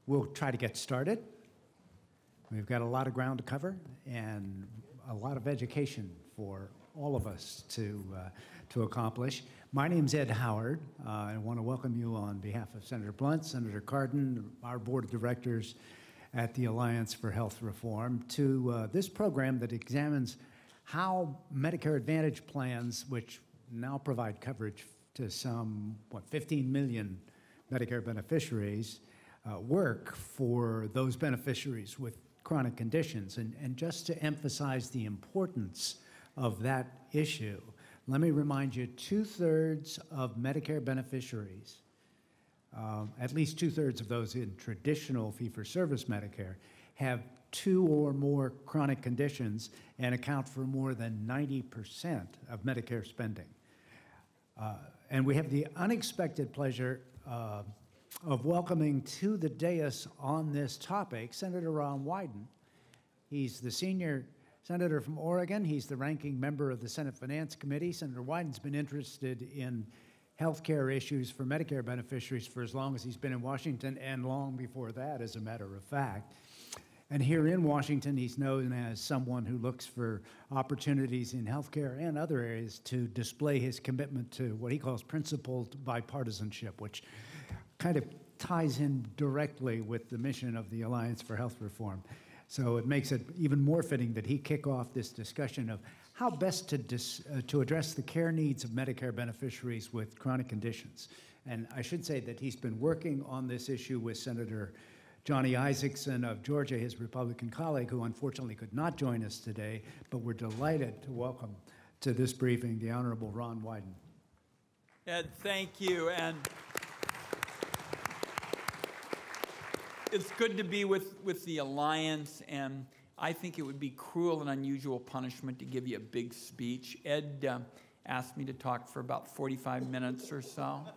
We'll try to get started. We've got a lot of ground to cover and a lot of education for all of us to accomplish. My name's Ed Howard. I want to welcome you on behalf of Senator Blunt, Senator Cardin, our board of directors at the Alliance for Health Reform, to this program that examines how Medicare Advantage plans, which now provide coverage to some, 15 million Medicare beneficiaries, work for those beneficiaries with chronic conditions. And just to emphasize the importance of that issue, let me remind you, 2/3 of Medicare beneficiaries, at least 2/3 of those in traditional fee-for-service Medicare, have 2 or more chronic conditions and account for more than 90% of Medicare spending. And we have the unexpected pleasure of welcoming to the dais on this topic Senator Ron Wyden. He's the senior senator from Oregon. He's the ranking member of the Senate Finance Committee. Senator Wyden's been interested in health care issues for Medicare beneficiaries for as long as he's been in Washington, and long before that, as a matter of fact. And here in Washington, he's known as someone who looks for opportunities in healthcare and other areas to display his commitment to what he calls principled bipartisanship, which kind of ties in directly with the mission of the Alliance for Health Reform. So it makes it even more fitting that he kick off this discussion of how best to address the care needs of Medicare beneficiaries with chronic conditions. And I should say that he's been working on this issue with Senator Johnny Isakson of Georgia, his Republican colleague, who unfortunately could not join us today, but we're delighted to welcome to this briefing the Honorable Ron Wyden. Ed, thank you. And it's good to be with the Alliance, and I think it would be cruel and unusual punishment to give you a big speech. Ed asked me to talk for about 45 minutes or so.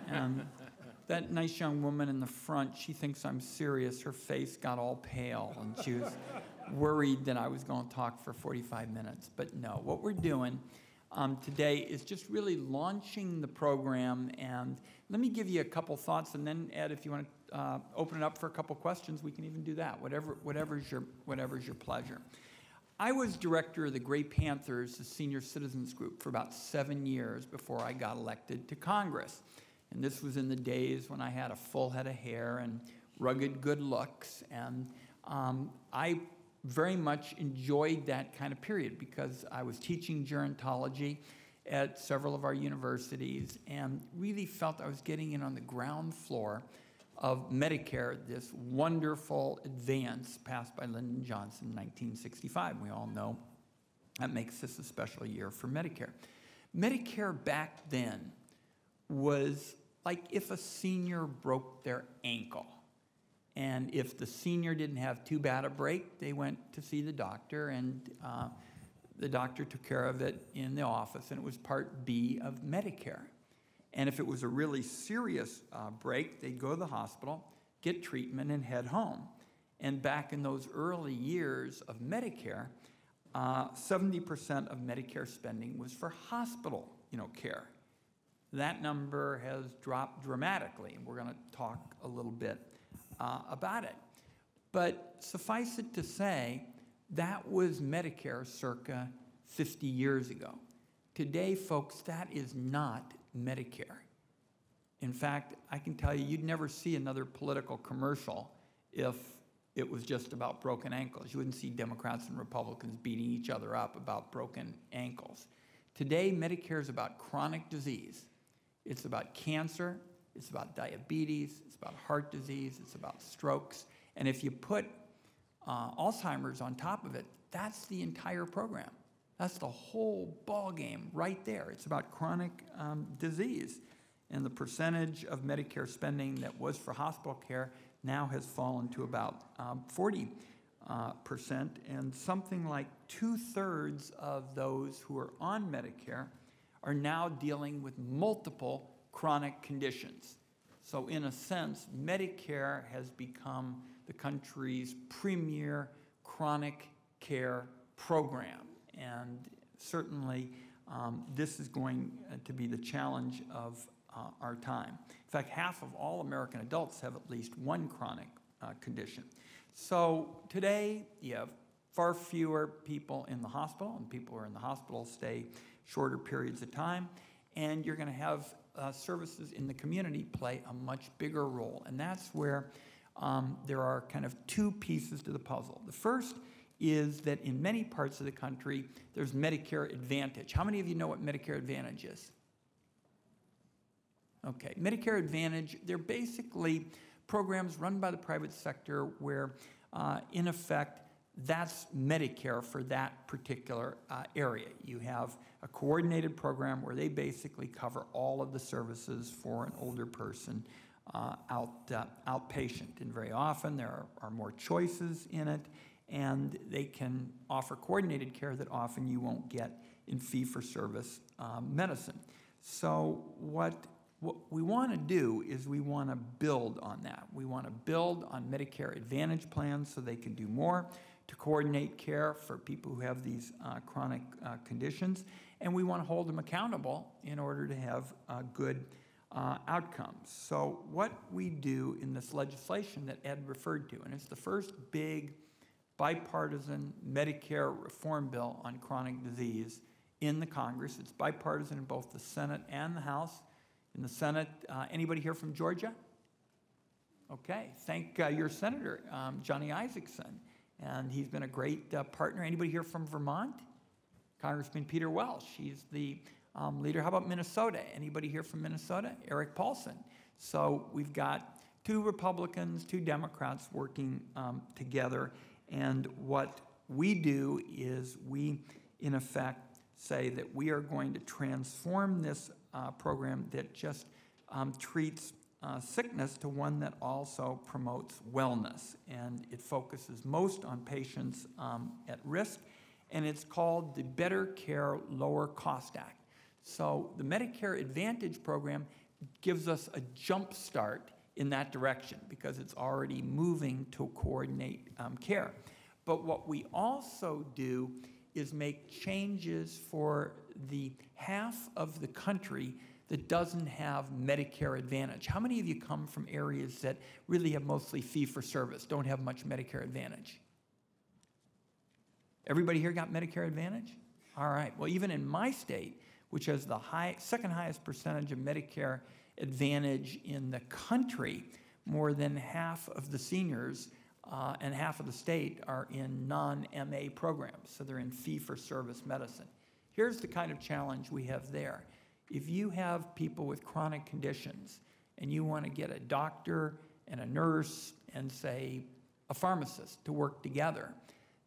And that nice young woman in the front, she thinks I'm serious. Her face got all pale, and she was worried that I was going to talk for 45 minutes. But no, what we're doing today is just really launching the program. And let me give you a couple thoughts, and then, Ed, if you want to open it up for a couple questions, we can even do that, whatever's your pleasure. I was director of the Gray Panthers, the senior citizens group, for about 7 years before I got elected to Congress. And this was in the days when I had a full head of hair and rugged good looks. And I very much enjoyed that kind of period because I was teaching gerontology at several of our universities and really felt I was getting in on the ground floor of Medicare, this wonderful advance passed by Lyndon Johnson in 1965. We all know that makes this a special year for Medicare. Medicare back then was like if a senior broke their ankle. And if the senior didn't have too bad a break, they went to see the doctor, and the doctor took care of it in the office, and it was Part B of Medicare. And if it was a really serious break, they'd go to the hospital, get treatment, and head home. And back in those early years of Medicare, 70% of Medicare spending was for hospital, care. That number has dropped dramatically, and we're going to talk a little bit about it. But suffice it to say, that was Medicare circa 50 years ago. Today, folks, that is not Medicare. In fact, I can tell you, you'd never see another political commercial if it was just about broken ankles. You wouldn't see Democrats and Republicans beating each other up about broken ankles. Today, Medicare is about chronic disease. It's about cancer, it's about diabetes, it's about heart disease, it's about strokes. And if you put Alzheimer's on top of it, that's the entire program. That's the whole ball game right there. It's about chronic disease. And the percentage of Medicare spending that was for hospital care now has fallen to about 40%. And something like 2/3 of those who are on Medicare are now dealing with multiple chronic conditions. So in a sense, Medicare has become the country's premier chronic care program. And certainly this is going to be the challenge of our time. In fact, half of all American adults have at least one chronic condition. So today, you have far fewer people in the hospital, and people who are in the hospital stay shorter periods of time, and you're going to have services in the community play a much bigger role. And that's where there are kind of two pieces to the puzzle. The first is that in many parts of the country, there's Medicare Advantage. How many of you know what Medicare Advantage is? Okay, Medicare Advantage, they're basically programs run by the private sector where, in effect, that's Medicare for that particular area. You have a coordinated program where they basically cover all of the services for an older person outpatient. And very often there are more choices in it, and they can offer coordinated care that often you won't get in fee-for-service medicine. So what we want to do is we want to build on that. We want to build on Medicare Advantage plans so they can do more to coordinate care for people who have these chronic conditions, and we want to hold them accountable in order to have good outcomes. So what we do in this legislation that Ed referred to, and it's the first big bipartisan Medicare reform bill on chronic disease in the Congress. It's bipartisan in both the Senate and the House. In the Senate, anybody here from Georgia? Okay, thank your Senator, Johnny Isakson, and he's been a great partner. Anybody here from Vermont? Congressman Peter Welch, he's the leader. How about Minnesota? Anybody here from Minnesota? Eric Paulson. So we've got 2 Republicans, 2 Democrats working together, and what we do is we, in effect, say that we are going to transform this program that just treats sickness to one that also promotes wellness. And it focuses most on patients at risk, and it's called the Better Care Lower Cost Act. So the Medicare Advantage program gives us a jump start in that direction because it's already moving to coordinate care. But what we also do is make changes for the half of the country that doesn't have Medicare Advantage. How many of you come from areas that really have mostly fee-for-service, don't have much Medicare Advantage? Everybody here got Medicare Advantage? All right. Well, even in my state, which has the second highest percentage of Medicare Advantage in the country, more than half of the seniors and half of the state are in non-MA programs, so they're in fee-for-service medicine. Here's the kind of challenge we have there. If you have people with chronic conditions and you want to get a doctor and a nurse and, say, a pharmacist to work together,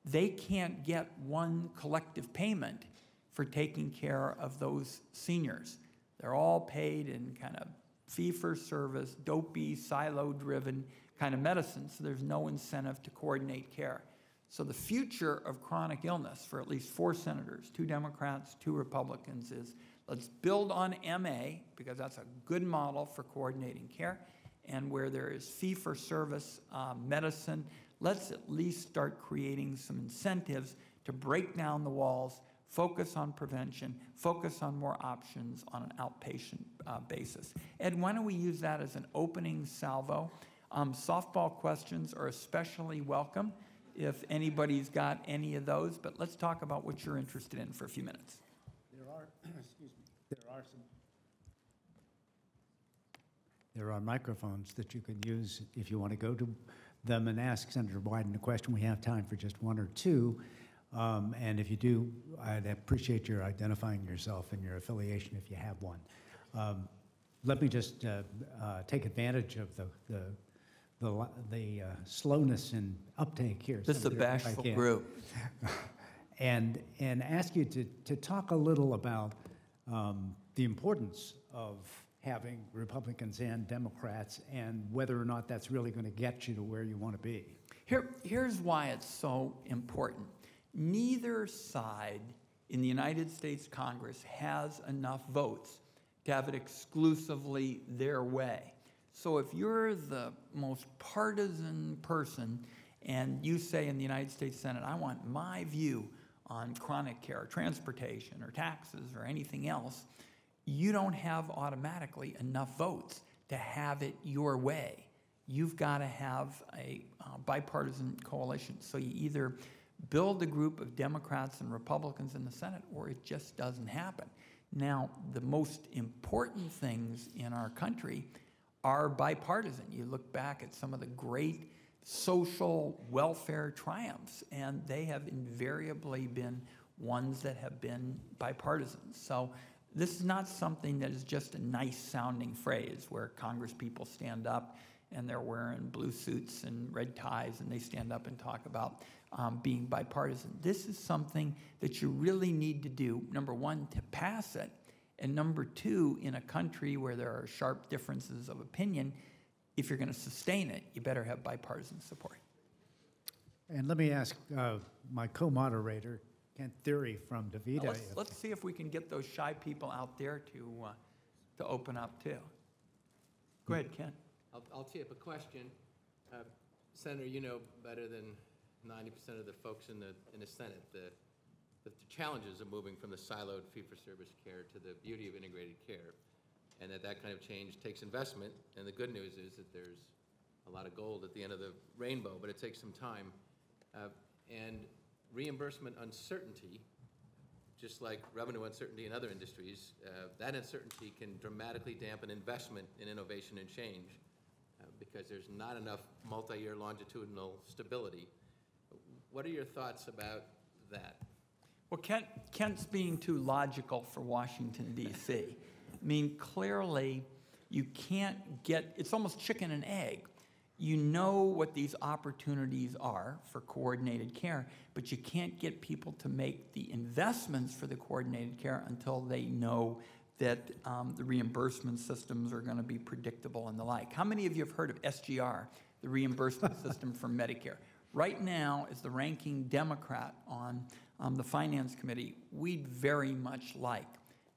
they can't get one collective payment for taking care of those seniors. They're all paid in kind of fee-for-service, dopey, silo-driven kind of medicine, so there's no incentive to coordinate care. So the future of chronic illness for at least 4 senators, 2 Democrats, 2 Republicans, is let's build on MA, because that's a good model for coordinating care, and where there is fee-for-service medicine, let's at least start creating some incentives to break down the walls, focus on prevention, focus on more options on an outpatient basis. Ed, why don't we use that as an opening salvo? Softball questions are especially welcome if anybody's got any of those, but let's talk about what you're interested in for a few minutes. There are microphones that you can use if you want to go to them and ask Senator Wyden a question. We have time for just 1 or 2. And if you do, I'd appreciate your identifying yourself and your affiliation if you have one. Let me just take advantage of the slowness in uptake here. This is a bashful group. and ask you to talk a little about the importance of having Republicans and Democrats and whether or not that's really going to get you to where you want to be. Here's why it's so important. Neither side in the United States Congress has enough votes to have it exclusively their way. So if you're the most partisan person and you say in the United States Senate, I want my view on chronic care, or transportation, or taxes, or anything else, you don't have automatically enough votes to have it your way. You've got to have a bipartisan coalition. So you either build a group of Democrats and Republicans in the Senate, or it just doesn't happen. Now, the most important things in our country are bipartisan. You look back at some of the great social welfare triumphs, and they have invariably been ones that have been bipartisan. So this is not something that is just a nice sounding phrase where Congress people stand up and they're wearing blue suits and red ties and they stand up and talk about being bipartisan. This is something that you really need to do, number one, to pass it, and number two, in a country where there are sharp differences of opinion, if you're going to sustain it, you better have bipartisan support. And let me ask my co-moderator, Kent Theory from DaVita. Now let's see if we can get those shy people out there to open up too. Go ahead, Kent. I'll tee up a question. Senator, you know better than 90% of the folks in the Senate the challenges of moving from the siloed fee-for-service care to the beauty of integrated care, and that kind of change takes investment. And the good news is that there's a lot of gold at the end of the rainbow, but it takes some time. And reimbursement uncertainty, just like revenue uncertainty in other industries, that uncertainty can dramatically dampen investment in innovation and change because there's not enough multi-year longitudinal stability. What are your thoughts about that? Well, Kent's being too logical for Washington, D.C. I mean, clearly, you can't get, it's almost chicken and egg. You know what these opportunities are for coordinated care, but you can't get people to make the investments for the coordinated care until they know that the reimbursement systems are going to be predictable and the like. How many of you have heard of SGR, the reimbursement system for Medicare? Right now, as the ranking Democrat on the Finance Committee, we'd very much like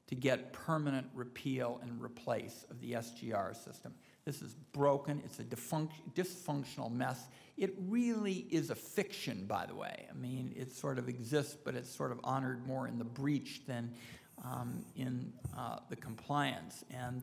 to get permanent repeal and replace of the SGR system. This is broken. It's a dysfunctional mess. It really is a fiction, by the way. I mean, it sort of exists, but it's sort of honored more in the breach than in the compliance. And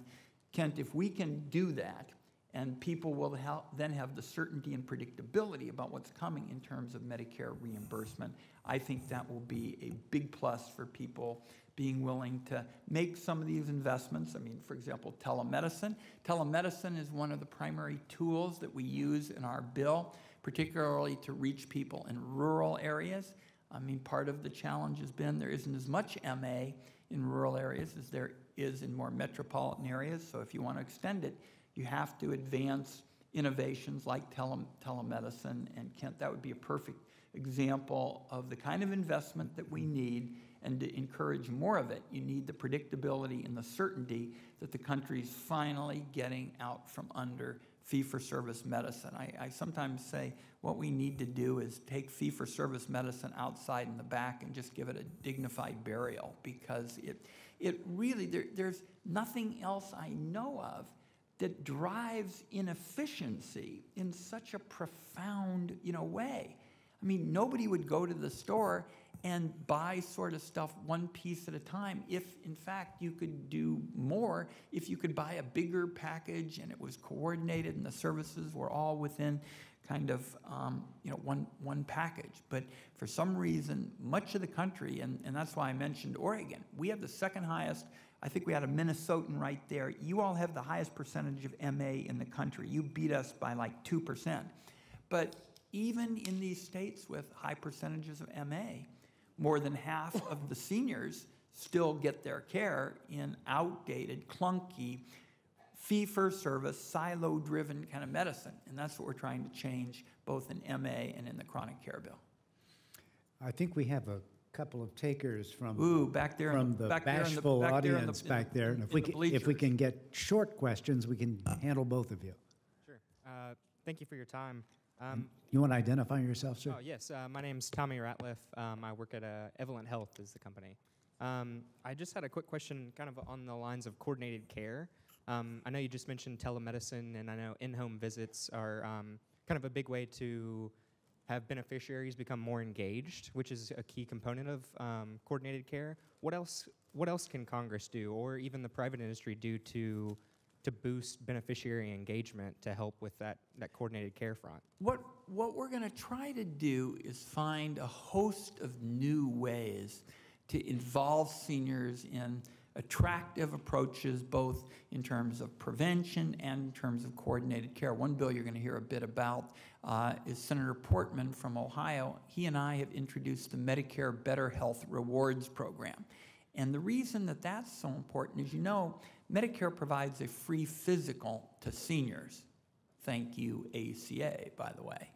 Kent, if we can do that, and people will then have the certainty and predictability about what's coming in terms of Medicare reimbursement, I think that will be a big plus for people being willing to make some of these investments. I mean, for example, telemedicine. Telemedicine is one of the primary tools that we use in our bill, particularly to reach people in rural areas. I mean, part of the challenge has been there isn't as much MA in rural areas as there is in more metropolitan areas. So if you want to extend it, you have to advance innovations like telemedicine. And Kent, that would be a perfect example of the kind of investment that we need. And to encourage more of it, you need the predictability and the certainty that the country's finally getting out from under fee-for-service medicine. I sometimes say what we need to do is take fee-for-service medicine outside in the back and just give it a dignified burial, because it really, there's nothing else I know of that drives inefficiency in such a profound, way. I mean, nobody would go to the store and buy sort of stuff one piece at a time if, in fact, you could do more, if you could buy a bigger package and it was coordinated and the services were all within kind of, one package. But for some reason, much of the country, and that's why I mentioned Oregon, we have the second highest. I think we had a Minnesotan right there. You all have the highest percentage of MA in the country. You beat us by like 2%. But even in these states with high percentages of MA, more than half of the seniors still get their care in outdated, clunky, fee-for-service, silo-driven kind of medicine. And that's what we're trying to change both in MA and in the chronic care bill. I think we have a couple of takers from back there from the bashful audience back there. And if we can get short questions, we can handle both of you. Sure. Thank you for your time. You want to identify yourself, sir? Oh, yes. My name's Tommy Ratliff. I work at Evolent Health is the company. I just had a quick question kind of on the lines of coordinated care. I know you just mentioned telemedicine, and I know in-home visits are kind of a big way to have beneficiaries become more engaged, which is a key component of coordinated care. What else can Congress do, or even the private industry do to boost beneficiary engagement to help with that coordinated care front? What we're going to try to do is find a host of new ways to involve seniors in attractive approaches, both in terms of prevention and in terms of coordinated care. One bill you're going to hear a bit about is Senator Portman from Ohio. He and I have introduced the Medicare Better Health Rewards Program. And the reason that that's so important is, you know, Medicare provides a free physical to seniors. Thank you, ACA, by the way.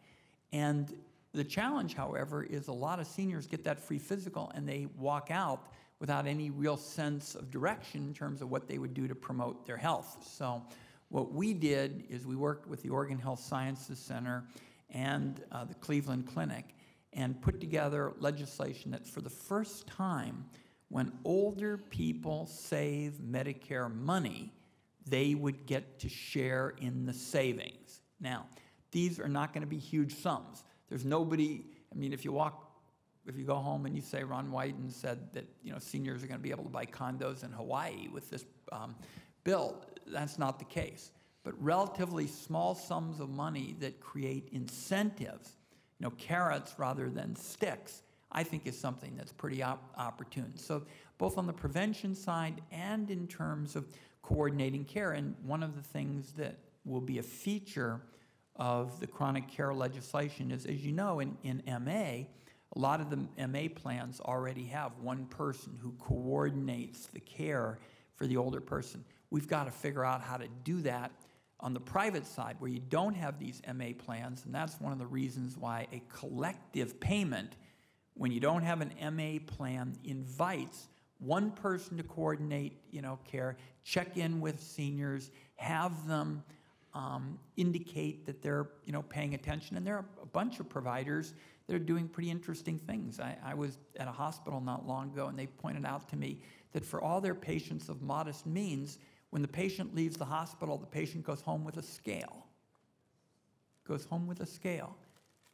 And the challenge, however, is a lot of seniors get that free physical and they walk out without any real sense of direction in terms of what they would do to promote their health. So what we did is we worked with the Oregon Health Sciences Center and the Cleveland Clinic and put together legislation that for the first time, when older people save Medicare money, they would get to share in the savings. Now, these are not going to be huge sums. There's nobody, I mean, if you go home and you say Ron Wyden said that, you know, seniors are going to be able to buy condos in Hawaii with this bill, that's not the case. But relatively small sums of money that create incentives, you know, carrots rather than sticks, I think is something that's pretty opportune. So both on the prevention side and in terms of coordinating care. And one of the things that will be a feature of the chronic care legislation is, as you know, in MA, a lot of the MA plans already have one person who coordinates the care for the older person. We've got to figure out how to do that on the private side where you don't have these MA plans, and that's one of the reasons why a collective payment, when you don't have an MA plan, invites one person to coordinate, you know, care, check in with seniors, have them indicate that they're, you know, paying attention. And there are a bunch of providers that are doing pretty interesting things. I was at a hospital not long ago, and they pointed out to me that for all their patients of modest means, when the patient leaves the hospital, the patient goes home with a scale. Goes home with a scale.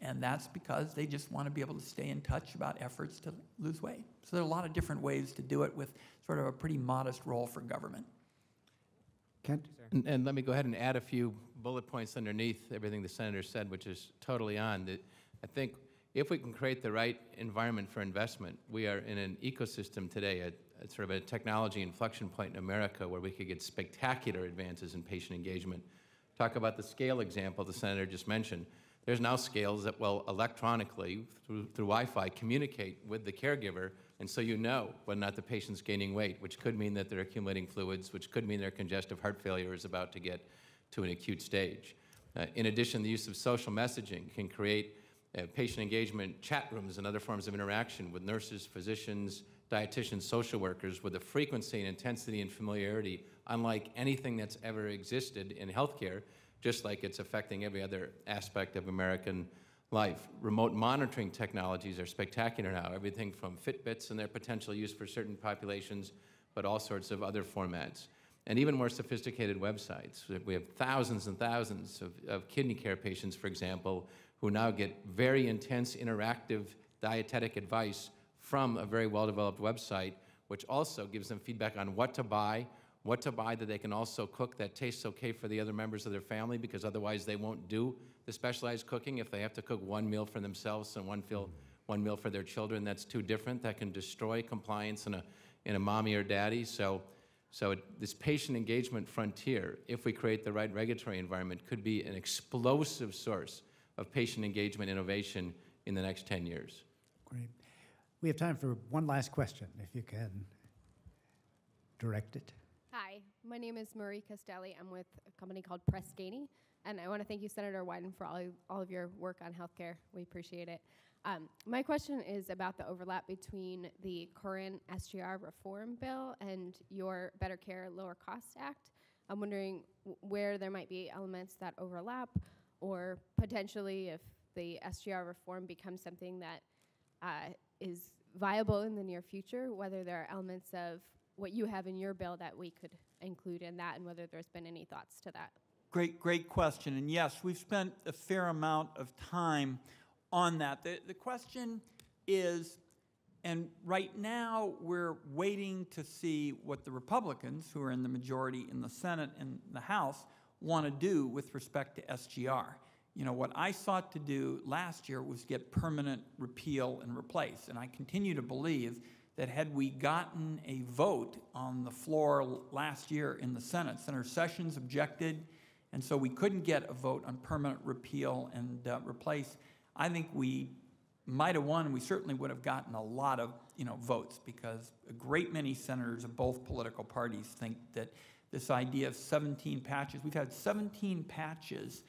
And that's because they just want to be able to stay in touch about efforts to lose weight. So there are a lot of different ways to do it with sort of a pretty modest role for government. Kent? And let me go ahead and add a few bullet points underneath everything the Senator said, which is totally on. That I think if we can create the right environment for investment, we are in an ecosystem today, a sort of a technology inflection point in America where we could get spectacular advances in patient engagement. Talk about the scale example the Senator just mentioned. There's now scales that will electronically, through Wi-Fi, communicate with the caregiver, and so you know whether or not the patient's gaining weight, which could mean that they're accumulating fluids, which could mean their congestive heart failure is about to get to an acute stage. In addition, the use of social messaging can create patient engagement chat rooms and other forms of interaction with nurses, physicians, dietitians, social workers with a frequency and intensity and familiarity unlike anything that's ever existed in healthcare, just like it's affecting every other aspect of American life. Remote monitoring technologies are spectacular now, everything from Fitbits and their potential use for certain populations, but all sorts of other formats. And even more sophisticated websites. We have thousands and thousands of kidney care patients, for example, who now get very intense interactive dietetic advice from a very well-developed website, which also gives them feedback on what to buy that they can also cook that tastes okay for the other members of their family, because otherwise they won't do the specialized cooking if they have to cook one meal for themselves and one meal for their children. That's too different. That can destroy compliance in a mommy or daddy. So this patient engagement frontier, if we create the right regulatory environment, could be an explosive source of patient engagement innovation in the next 10 years. Great. We have time for one last question, if you can direct it. Hi, my name is Marie Castelli. I'm with a company called Pressgany, and I want to thank you, Senator Wyden, for all of your work on healthcare. We appreciate it. My question is about the overlap between the current SGR reform bill and your Better Care, Lower Cost Act. I'm wondering where there might be elements that overlap, or potentially if the SGR reform becomes something that is viable in the near future, whether there are elements of what you have in your bill that we could include in that, and whether there's been any thoughts to that. Great question. And yes, we've spent a fair amount of time on that. The question is, and right now we're waiting to see what the Republicans, who are in the majority in the Senate and the House, want to do with respect to SGR. You know, what I sought to do last year was get permanent repeal and replace, and I continue to believe that had we gotten a vote on the floor last year in the Senate, Senator Sessions objected, and so we couldn't get a vote on permanent repeal and replace. I think we might have won, and we certainly would have gotten a lot of votes, because a great many senators of both political parties think that this idea of 17 patches, we've had 17 patches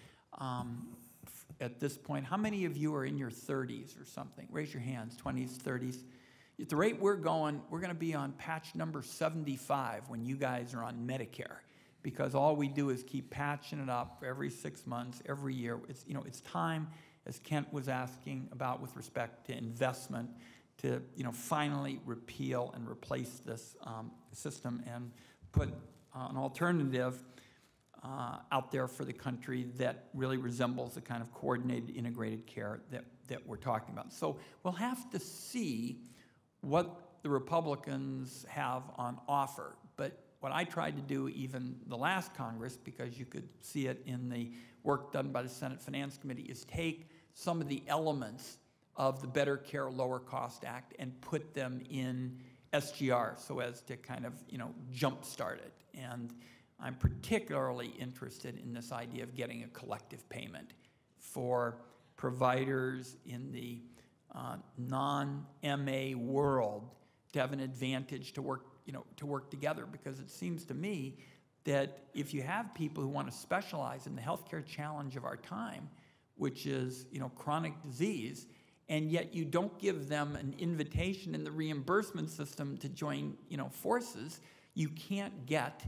at this point. How many of you are in your 30s or something? Raise your hands, 20s, 30s. At the rate we're going to be on patch number 75 when you guys are on Medicare, because all we do is keep patching it up every 6 months, every year. It's time, as Kent was asking about with respect to investment, to finally repeal and replace this system and put an alternative out there for the country that really resembles the kind of coordinated, integrated care that we're talking about. So we'll have to see what the Republicans have on offer. But what I tried to do even the last Congress, because you could see it in the work done by the Senate Finance Committee, is take some of the elements of the Better Care, Lower Cost Act and put them in SGR so as to kind of, jumpstart it. And I'm particularly interested in this idea of getting a collective payment for providers in the non-MA world to have an advantage to work, to work together, because it seems to me that if you have people who want to specialize in the healthcare challenge of our time, which is, chronic disease, and yet you don't give them an invitation in the reimbursement system to join, forces, you can't get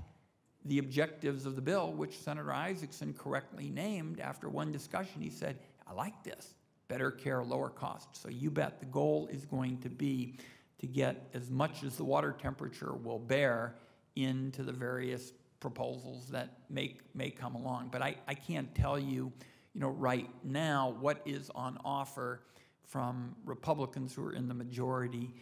the objectives of the bill, which Senator Isaacson correctly named after one discussion. He said, I like this, better care, lower cost. So you bet the goal is going to be to get as much as the water temperature will bear into the various proposals that may come along. But I can't tell you, right now what is on offer from Republicans who are in the majority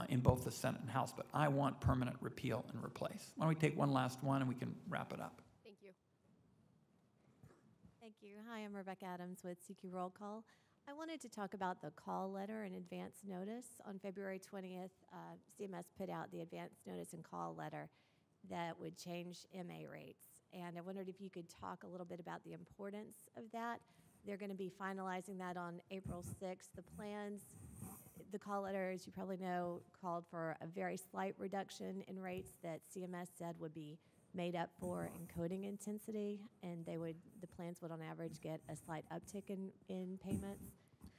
in both the Senate and House, but I want permanent repeal and replace. Why don't we take one last one and we can wrap it up? Thank you. Thank you. Hi, I'm Rebecca Adams with CQ Roll Call. I wanted to talk about the call letter and advance notice. On February 20th, CMS put out the advance notice and call letter that would change MA rates. And I wondered if you could talk a little bit about the importance of that. They're going to be finalizing that on April 6th. The plans, the call letter, as you probably know, called for a very slight reduction in rates that CMS said would be made up for in coding intensity, and the plans would on average get a slight uptick in payments.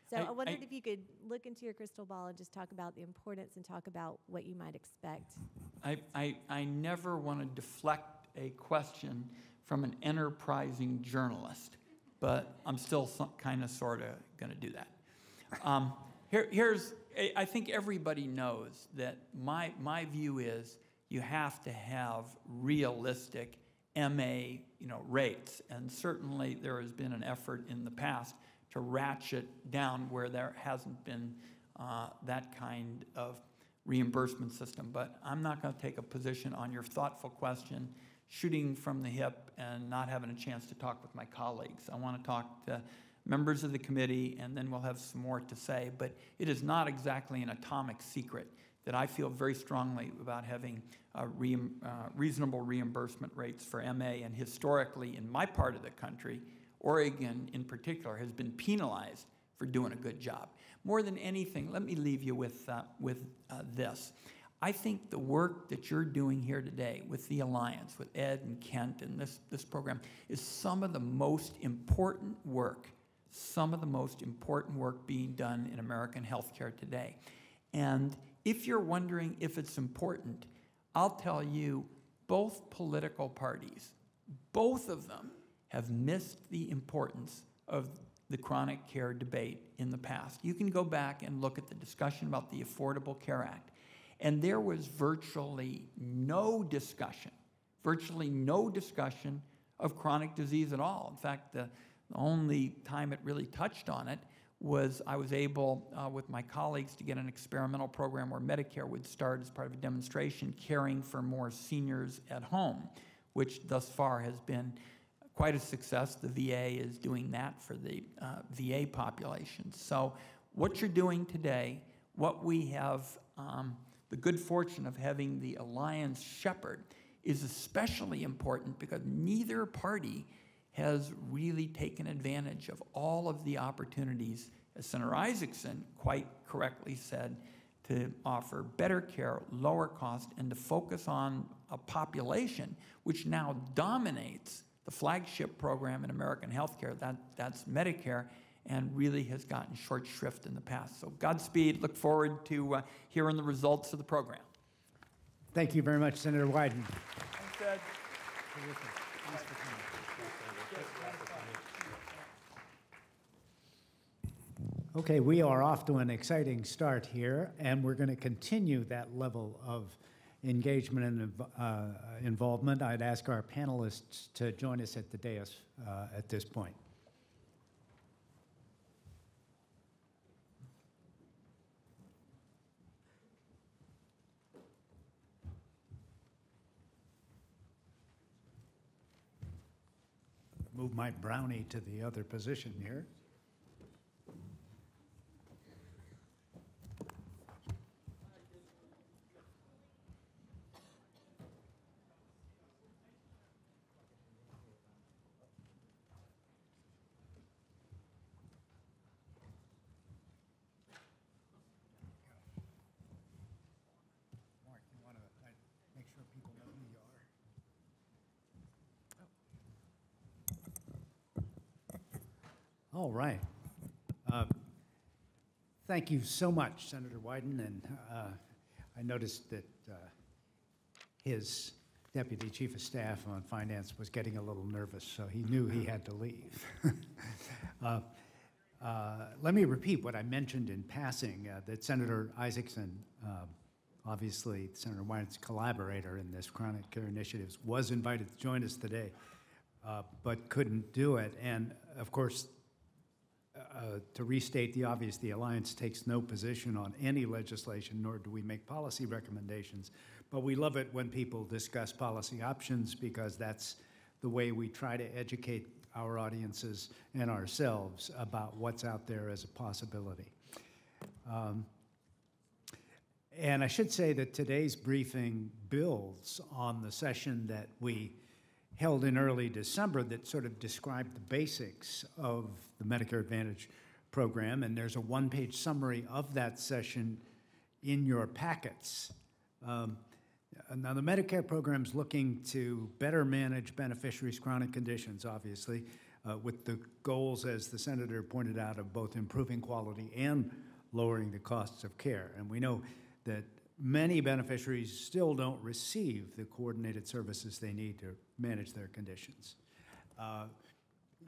So I wondered if you could look into your crystal ball and just talk about the importance and talk about what you might expect. I never want to deflect a question from an enterprising journalist, but I'm still kind of sort of going to do that. I think everybody knows that my view is you have to have realistic MA rates, and certainly there has been an effort in the past to ratchet down where there hasn't been that kind of reimbursement system. But I'm not going to take a position on your thoughtful question, shooting from the hip and not having a chance to talk with my colleagues. I want to talk to members of the committee, and then we'll have some more to say. But it is not exactly an atomic secret that I feel very strongly about having reasonable reimbursement rates for MA. And historically, in my part of the country, Oregon in particular has been penalized for doing a good job. More than anything, let me leave you with this. I think the work that you're doing here today with the Alliance, with Ed and Kent and this program, is some of the most important work being done in American healthcare today. And if you're wondering if it's important, I'll tell you, both political parties, both of them, have missed the importance of the chronic care debate in the past. You can go back and look at the discussion about the Affordable Care Act, and there was virtually no discussion of chronic disease at all. In fact, the only time it really touched on it was I was able, with my colleagues, to get an experimental program where Medicare would start as part of a demonstration caring for more seniors at home, which thus far has been quite a success. The VA is doing that for the VA population. So what you're doing today, what we have the good fortune of having the Alliance shepherd, is especially important because neither party has really taken advantage of all of the opportunities, as Senator Isaacson quite correctly said, to offer better care, lower cost, and to focus on a population which now dominates the flagship program in American healthcare, that's Medicare, and really has gotten short shrift in the past. So Godspeed, look forward to hearing the results of the program. Thank you very much, Senator Wyden. Thanks, Ed. Okay, we are off to an exciting start here, and we're going to continue that level of engagement and involvement. I'd ask our panelists to join us at the dais at this point. Move my brownie to the other position here. Mark, you want to make sure people know who you are? All right. Thank you so much, Senator Wyden. And I noticed that his Deputy Chief of Staff on Finance was getting a little nervous, so he knew he had to leave. Let me repeat what I mentioned in passing, that Senator Isaacson, obviously Senator Wyden's collaborator in this chronic care initiatives, was invited to join us today, but couldn't do it. And of course, to restate the obvious, the Alliance takes no position on any legislation, nor do we make policy recommendations. But we love it when people discuss policy options because that's the way we try to educate our audiences and ourselves about what's out there as a possibility. And I should say that today's briefing builds on the session that we held in early December that sort of described the basics of the Medicare Advantage program, and there's a one-page summary of that session in your packets. Now, the Medicare program's looking to better manage beneficiaries' chronic conditions, obviously, with the goals, as the Senator pointed out, of both improving quality and lowering the costs of care. And we know that many beneficiaries still don't receive the coordinated services they need to manage their conditions.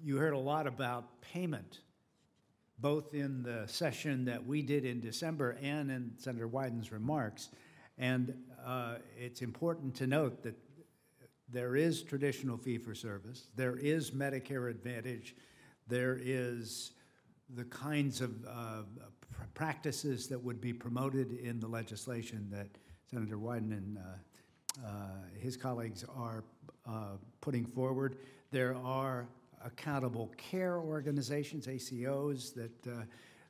You heard a lot about payment, both in the session that we did in December and in Senator Wyden's remarks. And it's important to note that there is traditional fee-for-service, there is Medicare Advantage, there is the kinds of practices that would be promoted in the legislation that Senator Wyden and his colleagues are putting forward. There are accountable care organizations, ACOs,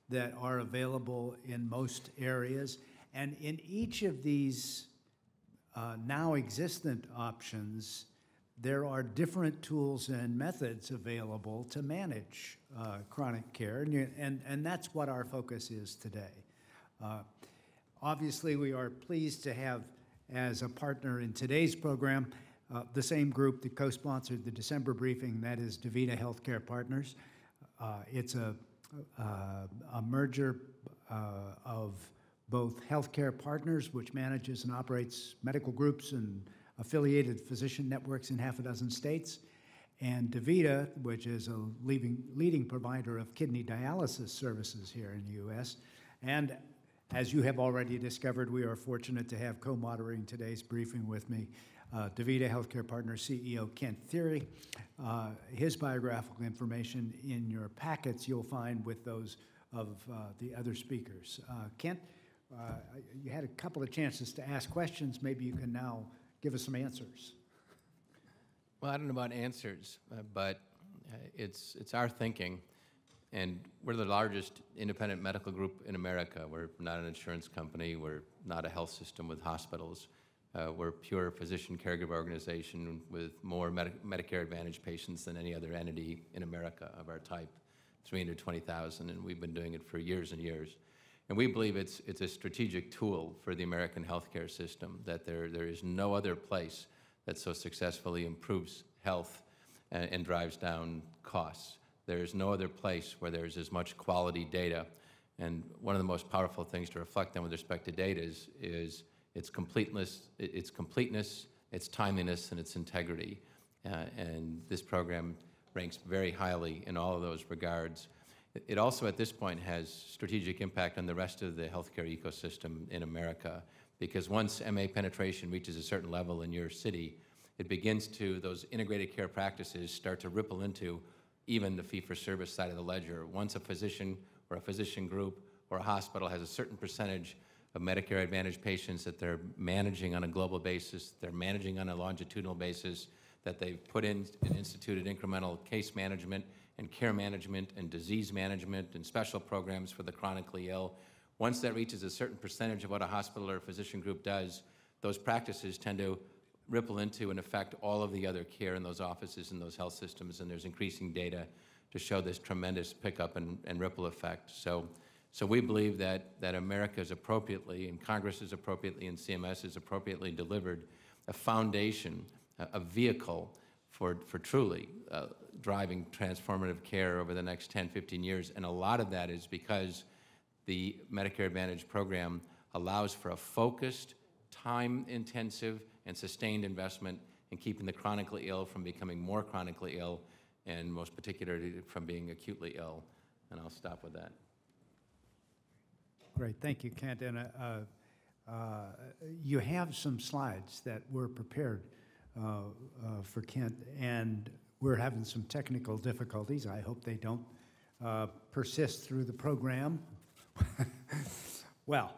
that are available in most areas. And in each of these now existent options, there are different tools and methods available to manage chronic care, and that's what our focus is today. Obviously, we are pleased to have as a partner in today's program the same group that co-sponsored the December briefing, that is DaVita Healthcare Partners. It's a merger of both Healthcare Partners, which manages and operates medical groups and affiliated physician networks in half a dozen states, and DaVita, which is a leading provider of kidney dialysis services here in the U.S. And as you have already discovered, we are fortunate to have co-moderating today's briefing with me, DaVita Healthcare Partners CEO Kent Thiry. His biographical information in your packets you'll find with those of the other speakers. Kent, you had a couple of chances to ask questions. Maybe you can now give us some answers. Well, I don't know about answers, but it's our thinking, and we're the largest independent medical group in America. We're not an insurance company. We're not a health system with hospitals. We're a pure physician caregiver organization with more Medicare Advantage patients than any other entity in America of our type, 320,000, and we've been doing it for years and years. And we believe it's a strategic tool for the American healthcare system, that there is no other place that so successfully improves health and drives down costs. There's no other place where there's as much quality data. And one of the most powerful things to reflect on with respect to data is its completeness, its timeliness, and its integrity. And this program ranks very highly in all of those regards. It also, at this point, has strategic impact on the rest of the healthcare ecosystem in America, because once MA penetration reaches a certain level in your city, it begins to, those integrated care practices start to ripple into even the fee-for-service side of the ledger. Once a physician or a physician group or a hospital has a certain percentage of Medicare Advantage patients that they're managing on a global basis, they're managing on a longitudinal basis, that they've put in and instituted incremental case management and care management and disease management and special programs for the chronically ill. Once that reaches a certain percentage of what a hospital or a physician group does, those practices tend to ripple into and affect all of the other care in those offices and those health systems, and there's increasing data to show this tremendous pickup and ripple effect. So we believe that America is appropriately, and Congress is appropriately, and CMS is appropriately delivered a foundation, a vehicle for truly driving transformative care over the next 10, 15 years. And a lot of that is because the Medicare Advantage program allows for a focused, time-intensive, and sustained investment in keeping the chronically ill from becoming more chronically ill, and most particularly from being acutely ill. And I'll stop with that. Great, thank you, Kent. And you have some slides that were prepared for Kent, and we're having some technical difficulties. I hope they don't persist through the program. Well,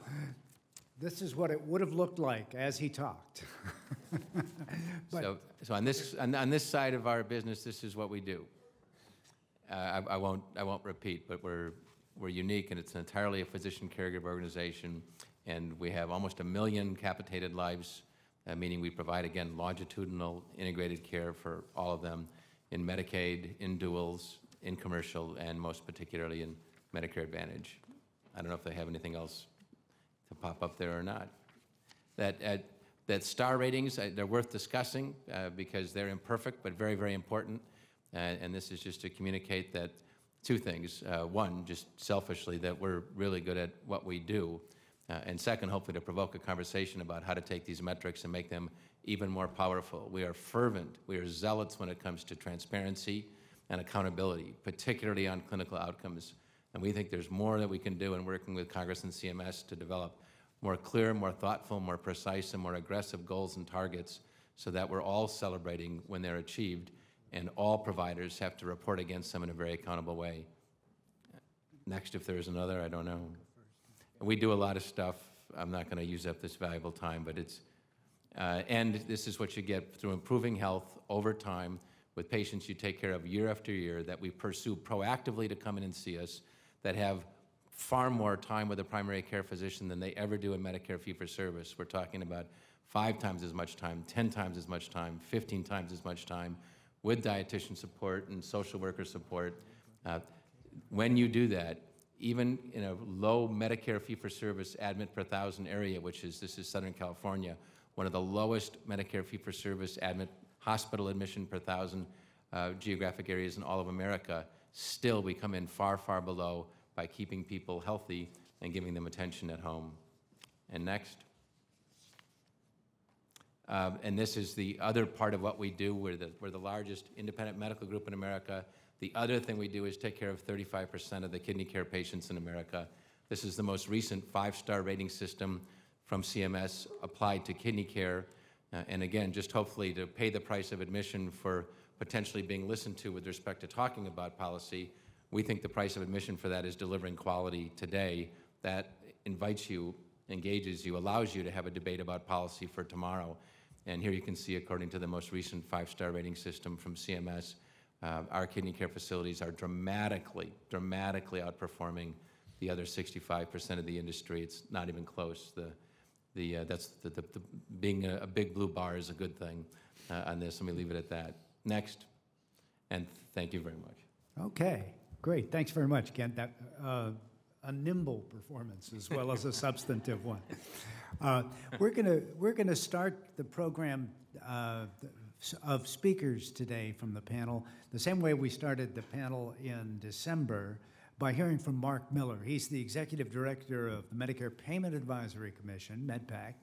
this is what it would have looked like as he talked. So on this side of our business, this is what we do. I won't repeat, but we're unique, and it's entirely a physician caregiver organization, and we have almost 1 million capitated lives, meaning we provide, again, longitudinal integrated care for all of them in Medicaid, in duals, in commercial, and most particularly in Medicare Advantage. I don't know if they have anything else to pop up there or not. That star ratings, they're worth discussing because they're imperfect but very, very important. And this is just to communicate that two things. One, just selfishly, that we're really good at what we do. And second, hopefully to provoke a conversation about how to take these metrics and make them even more powerful. We are fervent, we are zealots when it comes to transparency and accountability, particularly on clinical outcomes. And we think there's more that we can do in working with Congress and CMS to develop more clear, more thoughtful, more precise, and more aggressive goals and targets so that we're all celebrating when they're achieved, and all providers have to report against them in a very accountable way. Next, if there's another, I don't know. We do a lot of stuff. I'm not going to use up this valuable time, but it's, and this is what you get through improving health over time with patients you take care of year after year that we pursue proactively to come in and see us, that have far more time with a primary care physician than they ever do in Medicare fee-for-service. We're talking about 5 times as much time, 10 times as much time, 15 times as much time with dietitian support and social worker support. When you do that, even in a low Medicare fee-for-service admit per 1,000 area, this is Southern California, one of the lowest Medicare fee-for-service admit hospital admission per 1,000 geographic areas in all of America, still we come in far, far below by keeping people healthy and giving them attention at home. And next. And this is the other part of what we do. We're the largest independent medical group in America. The other thing we do is take care of 35% of the kidney care patients in America. This is the most recent 5-star rating system from CMS applied to kidney care. And again, just hopefully to pay the price of admission for potentially being listened to with respect to talking about policy, We think the price of admission for that is delivering quality today. That invites you, engages you, allows you to have a debate about policy for tomorrow. And here you can see, according to the most recent 5-star rating system from CMS, our kidney care facilities are dramatically outperforming the other 65% of the industry. It's not even close. Being a big blue bar is a good thing on this. Let me leave it at that. Next, and thank you very much. Okay, great. Thanks very much, Kent. That a nimble performance as well as a substantive one. We're gonna start the program of speakers today from the panel the same way we started the panel in December, by hearing from Mark Miller. He's the Executive Director of the Medicare Payment Advisory Commission, MedPAC.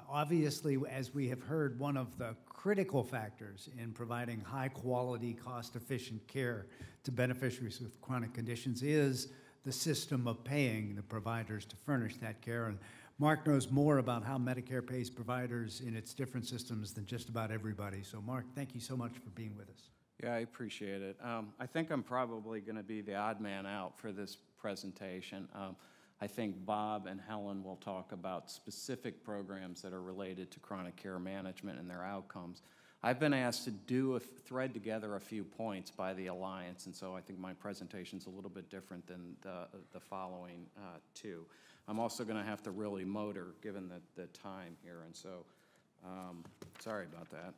Obviously, as we have heard, one of the critical factors in providing high-quality, cost-efficient care to beneficiaries with chronic conditions is the system of paying the providers to furnish that care. And Mark knows more about how Medicare pays providers in its different systems than just about everybody. So Mark, thank you so much for being with us. Yeah, I appreciate it. I think I'm probably going to be the odd man out for this presentation. I think Bob and Helen will talk about specific programs that are related to chronic care management and their outcomes. I've been asked to thread together a few points by the Alliance, and so I think my presentation's a little bit different than the following two. I'm also going to have to really motor given the time here, and so sorry about that.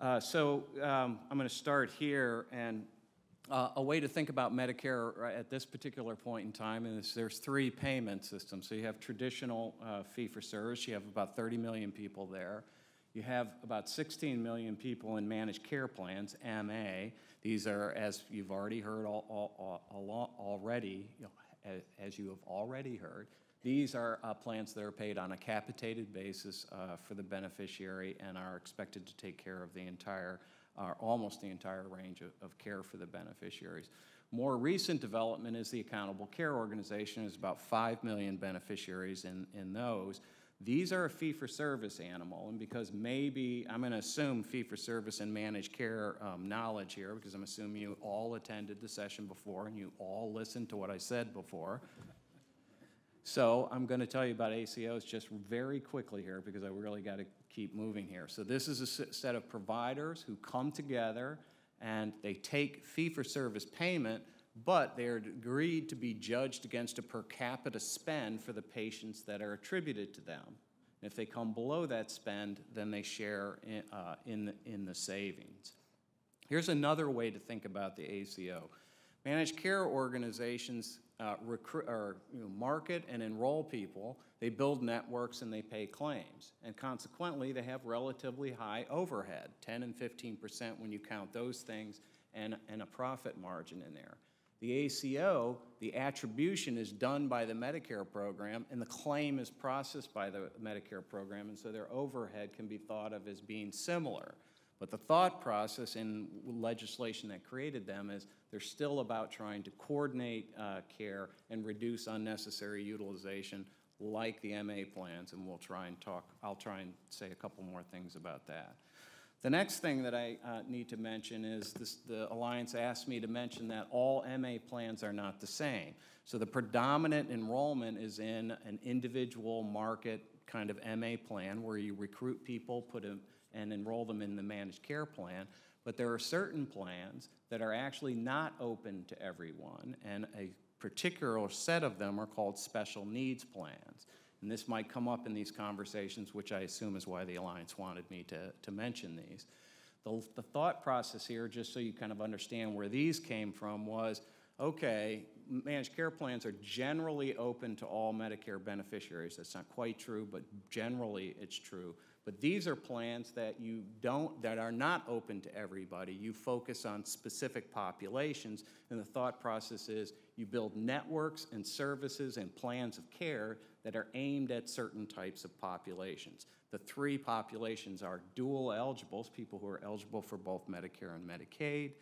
I'm going to start here, and a way to think about Medicare at this particular point in time is there's 3 payment systems. So you have traditional fee-for-service. You have about 30 million people there. You have about 16 million people in managed care plans, MA. These are, as you've already heard these are plans that are paid on a capitated basis for the beneficiary and are expected to take care of the entire, almost the entire range of care for the beneficiaries. More recent development is the Accountable Care Organization. There's about 5 million beneficiaries in those. These are a fee-for-service animal, and because maybe, I'm going to assume fee-for-service and managed care knowledge here, because I'm assuming you all attended the session before and you all listened to what I said before. So I'm going to tell you about ACOs just very quickly here because I really got to keep moving here. So this is a set of providers who come together and they take fee-for-service payment, but they're agreed to be judged against a per capita spend for the patients that are attributed to them. And if they come below that spend, then they share in the savings. Here's another way to think about the ACO. Managed care organizations market and enroll people, they build networks and they pay claims. And consequently, they have relatively high overhead, 10 and 15% when you count those things, and a profit margin in there. The ACO, the attribution is done by the Medicare program, and the claim is processed by the Medicare program, and so their overhead can be thought of as being similar. But the thought process in legislation that created them is they're still about trying to coordinate care and reduce unnecessary utilization like the MA plans, and I'll try and say a couple more things about that. The next thing that I need to mention is the Alliance asked me to mention that all MA plans are not the same. So the predominant enrollment is in an individual market kind of MA plan where you recruit people, and enroll them in the managed care plan, but there are certain plans that are actually not open to everyone, and a particular set of them are called special needs plans. And this might come up in these conversations, which I assume is why the Alliance wanted me to mention these. The thought process here, just so you kind of understand where these came from, was, okay, managed care plans are generally open to all Medicare beneficiaries. That's not quite true, but generally it's true. But these are plans that that are not open to everybody. You focus on specific populations, and the thought process is you build networks and services and plans of care that are aimed at certain types of populations. The 3 populations are dual eligibles, people who are eligible for both Medicare and Medicaid,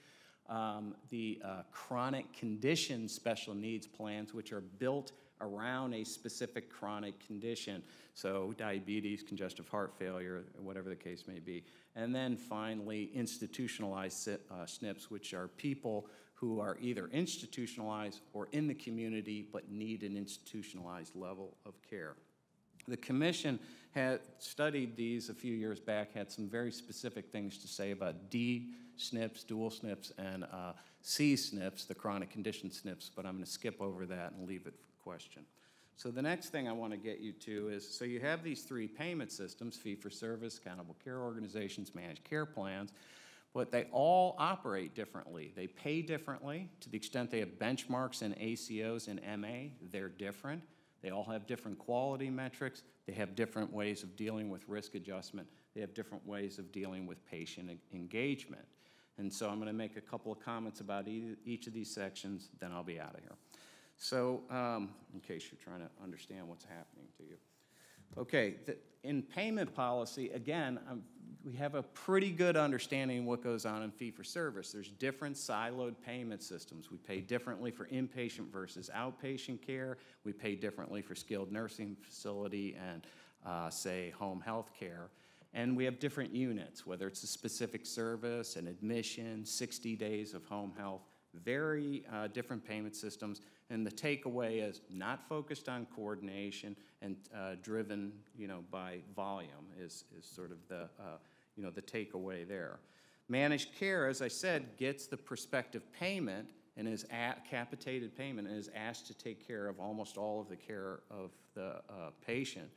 the chronic condition special needs plans, which are built around a specific chronic condition, so diabetes, congestive heart failure, whatever the case may be. And then finally, institutionalized SNPs, which are people who are either institutionalized or in the community but need an institutionalized level of care. The commission had studied these a few years back, had some very specific things to say about D SNPs, dual SNPs, and C SNPs, the chronic condition SNPs, but I'm going to skip over that and leave it for question. So the next thing I want to get you to is, so you have these three payment systems, fee-for-service, accountable care organizations, managed care plans, but they all operate differently. They pay differently. To the extent they have benchmarks in ACOs and MA, they're different. They all have different quality metrics. They have different ways of dealing with risk adjustment. They have different ways of dealing with patient engagement. And so I'm going to make a couple of comments about each of these sections, then I'll be out of here. So in case you're trying to understand what's happening to you. Okay, in payment policy, again, we have a pretty good understanding of what goes on in fee-for-service. There's different siloed payment systems. We pay differently for inpatient versus outpatient care. We pay differently for skilled nursing facility and, say, home health care. And we have different units, whether it's a specific service, an admission, 60 days of home health, very different payment systems. And the takeaway is not focused on coordination and driven, by volume is sort of the, the takeaway there. Managed care, as I said, gets the prospective payment and is capitated payment and is asked to take care of almost all of the care of the patient.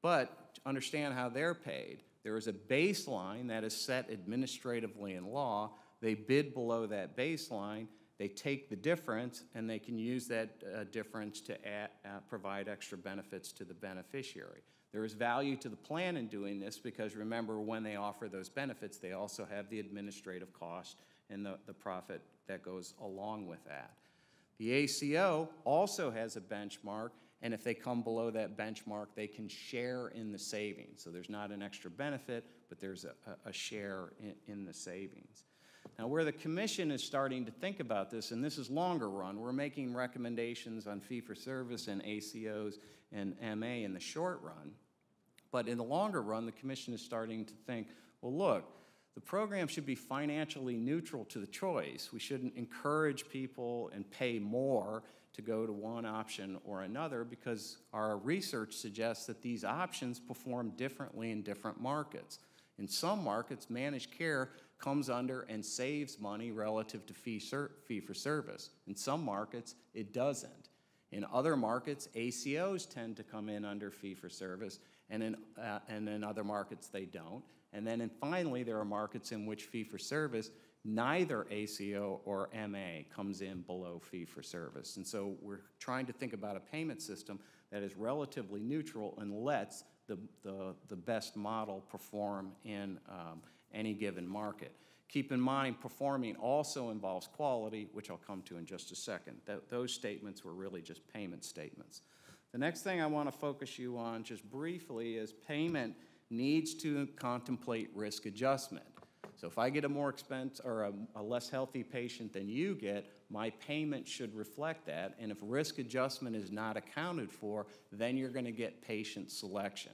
But to understand how they're paid, there is a baseline that is set administratively in law. They bid below that baseline. They take the difference, and they can use that difference to provide extra benefits to the beneficiary. There is value to the plan in doing this because, remember, when they offer those benefits, they also have the administrative cost and the profit that goes along with that. The ACO also has a benchmark, and if they come below that benchmark, they can share in the savings. So there's not an extra benefit, but there's a share in the savings. Now, where the commission is starting to think about this, and this is longer run, we're making recommendations on fee-for-service and ACOs and MA in the short run. But in the longer run, the commission is starting to think, well, look, the program should be financially neutral to the choice. We shouldn't encourage people and pay more to go to one option or another because our research suggests that these options perform differently in different markets. In some markets, managed care comes under and saves money relative to fee-for-service. In some markets, it doesn't. In other markets, ACOs tend to come in under fee-for-service, and in other markets, they don't. And then finally, there are markets in which fee-for-service, neither ACO or MA comes in below fee-for-service. And so we're trying to think about a payment system that is relatively neutral and lets the best model perform in any given market. Keep in mind, performing also involves quality, which I'll come to in just a second. Those statements were really just payment statements. The next thing I want to focus you on just briefly is payment needs to contemplate risk adjustment. So if I get a more expensive or a less healthy patient than you get, my payment should reflect that. And if risk adjustment is not accounted for, then you're going to get patient selection.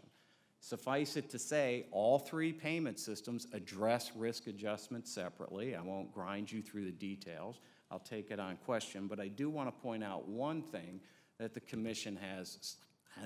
Suffice it to say, all three payment systems address risk adjustment separately. I won't grind you through the details. I'll take it on question, but I do want to point out one thing that the commission has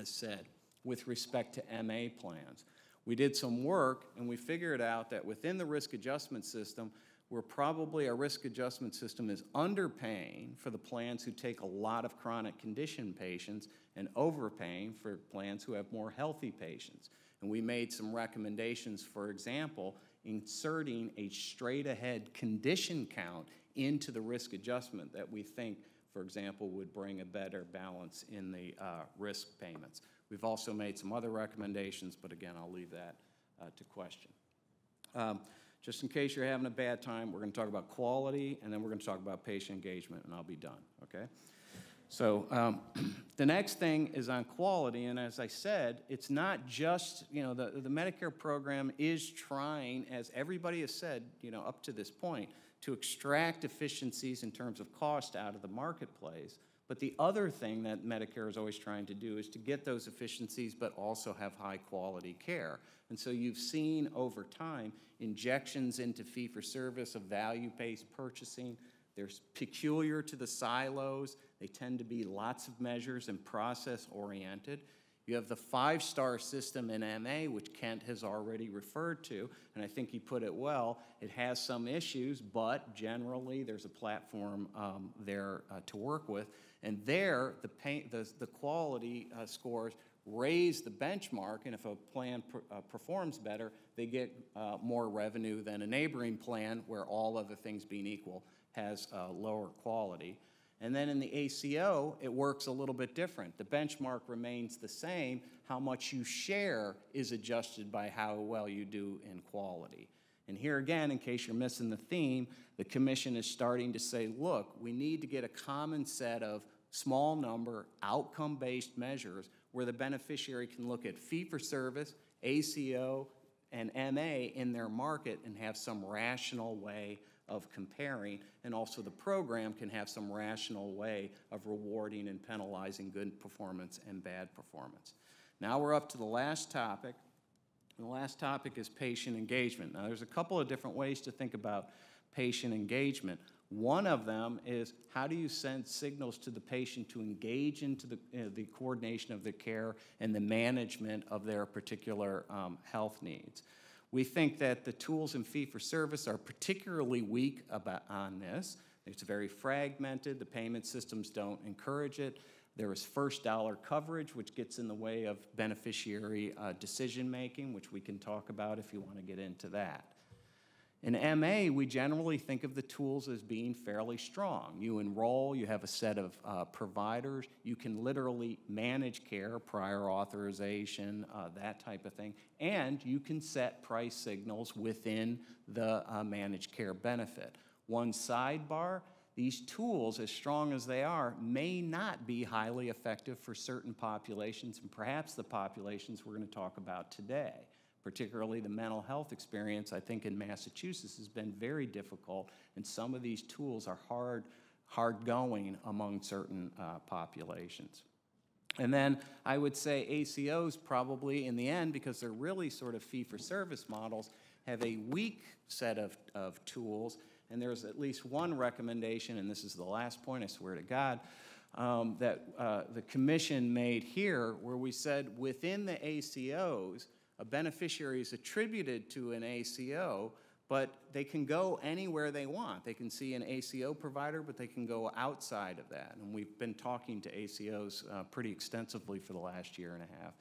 said with respect to MA plans. We did some work, and we figured out that within the risk adjustment system, our risk adjustment system is underpaying for the plans who take a lot of chronic condition patients and overpaying for plans who have more healthy patients. And we made some recommendations, for example, inserting a straight-ahead condition count into the risk adjustment that we think, for example, would bring a better balance in the risk payments. We've also made some other recommendations, but again, I'll leave that to question. Just in case you're having a bad time, we're going to talk about quality, and then we're going to talk about patient engagement, and I'll be done, okay? So the next thing is on quality, and as I said, it's not just, the Medicare program is trying, as everybody has said, up to this point, to extract efficiencies in terms of cost out of the marketplace. But the other thing that Medicare is always trying to do is to get those efficiencies but also have high-quality care. And so you've seen over time injections into fee-for-service of value-based purchasing, They're peculiar to the silos. They tend to be lots of measures and process-oriented. You have the 5-star system in MA, which Kent has already referred to, and I think he put it well. It has some issues, but generally there's a platform there to work with. And there, the quality scores raise the benchmark, and if a plan performs better, they get more revenue than a neighboring plan where all other things being equal has lower quality. And then in the ACO, it works a little bit different. The benchmark remains the same. How much you share is adjusted by how well you do in quality. And here again, in case you're missing the theme, the Commission is starting to say, look, we need to get a common set of small number, outcome-based measures where the beneficiary can look at fee-for-service, ACO, and MA in their market and have some rational way of comparing, and also the program can have some rational way of rewarding and penalizing good performance and bad performance. Now we're up to the last topic, and the last topic is patient engagement. Now there's a couple of different ways to think about patient engagement. One of them is how do you send signals to the patient to engage into the coordination of their care and the management of their particular health needs. We think that the tools in fee-for-service are particularly weak on this. It's very fragmented. The payment systems don't encourage it. There is first dollar coverage, which gets in the way of beneficiary decision-making, which we can talk about if you want to get into that. In MA, we generally think of the tools as being fairly strong. You enroll, you have a set of providers, you can literally manage care, prior authorization, that type of thing, and you can set price signals within the managed care benefit. One sidebar, these tools, as strong as they are, may not be highly effective for certain populations, and perhaps the populations we're going to talk about today. Particularly the mental health experience, I think in Massachusetts has been very difficult, and some of these tools are hard going among certain populations. And then I would say ACOs probably in the end, because they're really sort of fee-for-service models, have a weak set of tools, and there's at least one recommendation, and this is the last point, I swear to God, that the Commission made here, where we said within the ACOs, a beneficiary is attributed to an ACO, but they can go anywhere they want. They can see an ACO provider, but they can go outside of that. And we've been talking to ACOs pretty extensively for the last year and a half.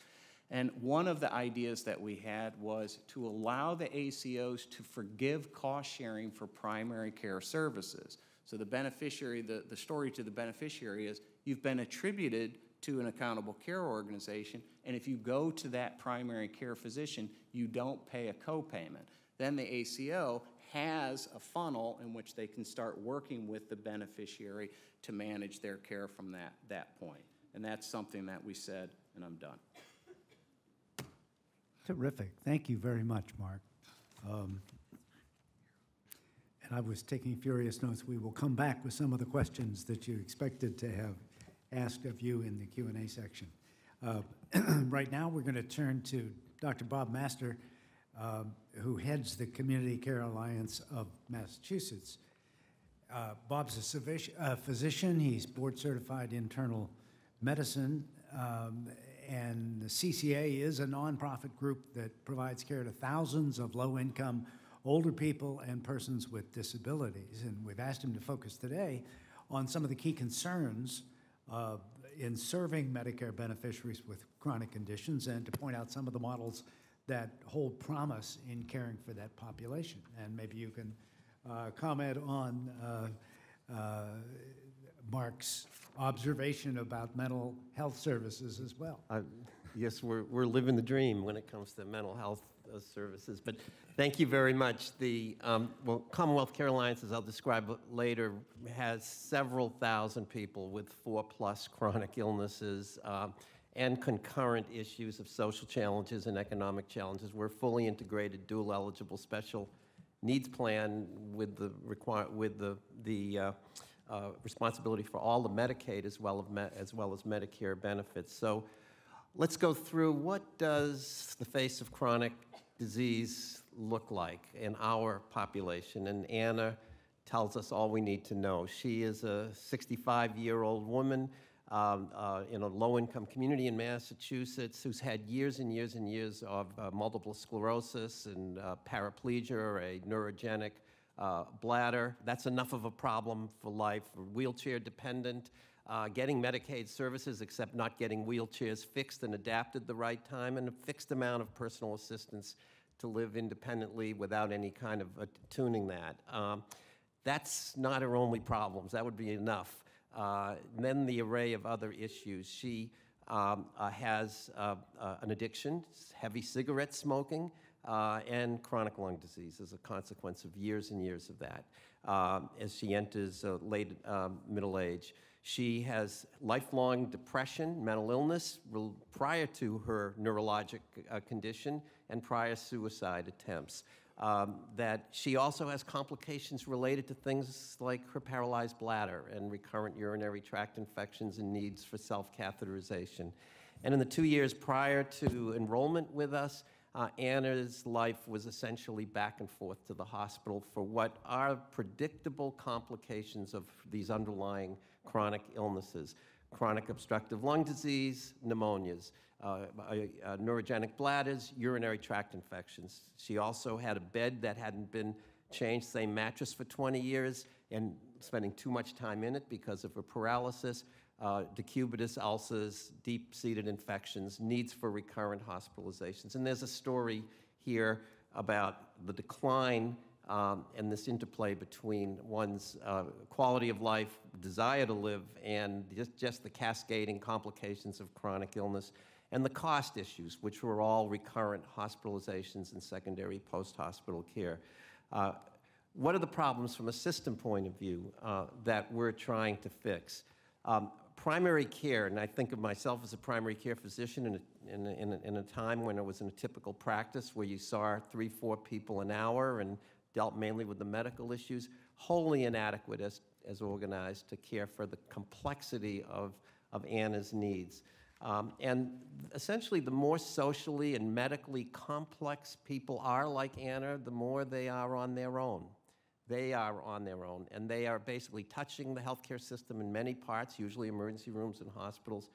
And one of the ideas that we had was to allow the ACOs to forgive cost sharing for primary care services. So the beneficiary, the story to the beneficiary is you've been attributed to an accountable care organization, and if you go to that primary care physician, you don't pay a copayment. Then the ACO has a funnel in which they can start working with the beneficiary to manage their care from that point. And that's something that we said, and I'm done. Terrific. Thank you very much, Mark. And I was taking furious notes. We will come back with some of the questions that you expected to have asked of you in the Q&A section. Right now, we're going to turn to Dr. Bob Master, who heads the Community Care Alliance of Massachusetts. Bob's a physician. He's board-certified internal medicine, and the CCA is a nonprofit group that provides care to thousands of low-income older people and persons with disabilities. And we've asked him to focus today on some of the key concerns in serving Medicare beneficiaries with chronic conditions, and to point out some of the models that hold promise in caring for that population. And maybe you can comment on Mark's observation about mental health services as well. Yes, we're living the dream when it comes to mental health services. But thank you very much. The Commonwealth Care Alliance, as I'll describe later, has several thousand people with 4+ chronic illnesses and concurrent issues of social challenges and economic challenges. We're fully integrated, dual eligible special needs plan with the responsibility for all the Medicaid as well as Medicare benefits. So let's go through what does the face of chronic disease look like in our population. And Anna tells us all we need to know. She is a 65-year-old woman in a low-income community in Massachusetts who's had years and years and years of multiple sclerosis and paraplegia, a neurogenic bladder. That's enough of a problem for life. Wheelchair dependent, getting Medicaid services except not getting wheelchairs fixed and adapted the right time, and a fixed amount of personal assistance to live independently without any kind of tuning that. That's not her only problems. That would be enough. Then the array of other issues. She has an addiction, heavy cigarette smoking, and chronic lung disease as a consequence of years and years of that. As she enters late middle age, she has lifelong depression, mental illness prior to her neurologic condition and prior suicide attempts. That she also has complications related to things like her paralyzed bladder and recurrent urinary tract infections and needs for self-catheterization. And in the 2 years prior to enrollment with us, Anna's life was essentially back and forth to the hospital for what are predictable complications of these underlying chronic illnesses: chronic obstructive lung disease, pneumonias, neurogenic bladders, urinary tract infections. She also had a bed that hadn't been changed, same mattress for 20 years, and spending too much time in it because of her paralysis, decubitus ulcers, deep-seated infections, needs for recurrent hospitalizations. And there's a story here about the decline and this interplay between one's quality of life, desire to live, and just the cascading complications of chronic illness, and the cost issues, which were all recurrent hospitalizations and secondary post-hospital care. What are the problems from a system point of view that we're trying to fix? Primary care, and I think of myself as a primary care physician in a time when I was in a typical practice where you saw 3-4 people an hour and dealt mainly with the medical issues, wholly inadequate as organized to care for the complexity of Anna's needs. And essentially, the more socially and medically complex people are like Anna, the more they are on their own. They are on their own, and they are basically touching the healthcare system in many parts, usually emergency rooms and hospitals,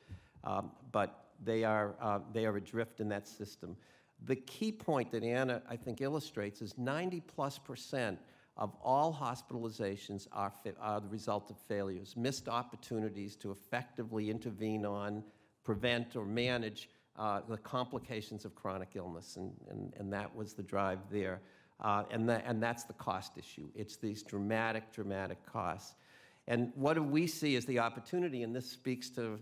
but they are adrift in that system. The key point that Anna, I think, illustrates is 90+% of all hospitalizations are the result of failures, missed opportunities to effectively intervene on, prevent, or manage the complications of chronic illness, and that was the drive there. And that's the cost issue. It's these dramatic costs. And what do we see as the opportunity, and this speaks to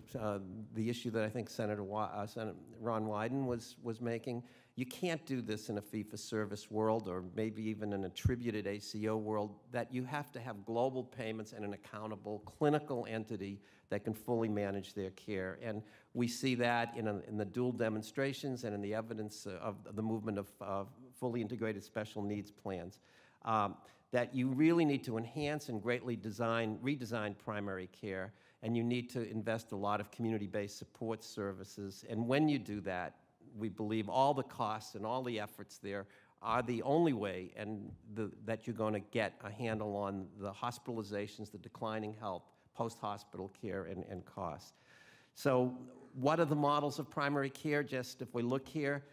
the issue that I think Senator Ron Wyden was making. You can't do this in a fee-for-service world, or maybe even an attributed ACO world, that you have to have global payments and an accountable clinical entity that can fully manage their care. And we see that in the dual demonstrations and in the evidence of the movement of fully integrated special needs plans. That you really need to enhance and greatly redesign primary care, and you need to invest a lot of community-based support services. And when you do that, we believe all the costs and all the efforts there are the only way that you're going to get a handle on the hospitalizations, the declining health, post-hospital care, and costs. So what are the models of primary care? Just if we look here,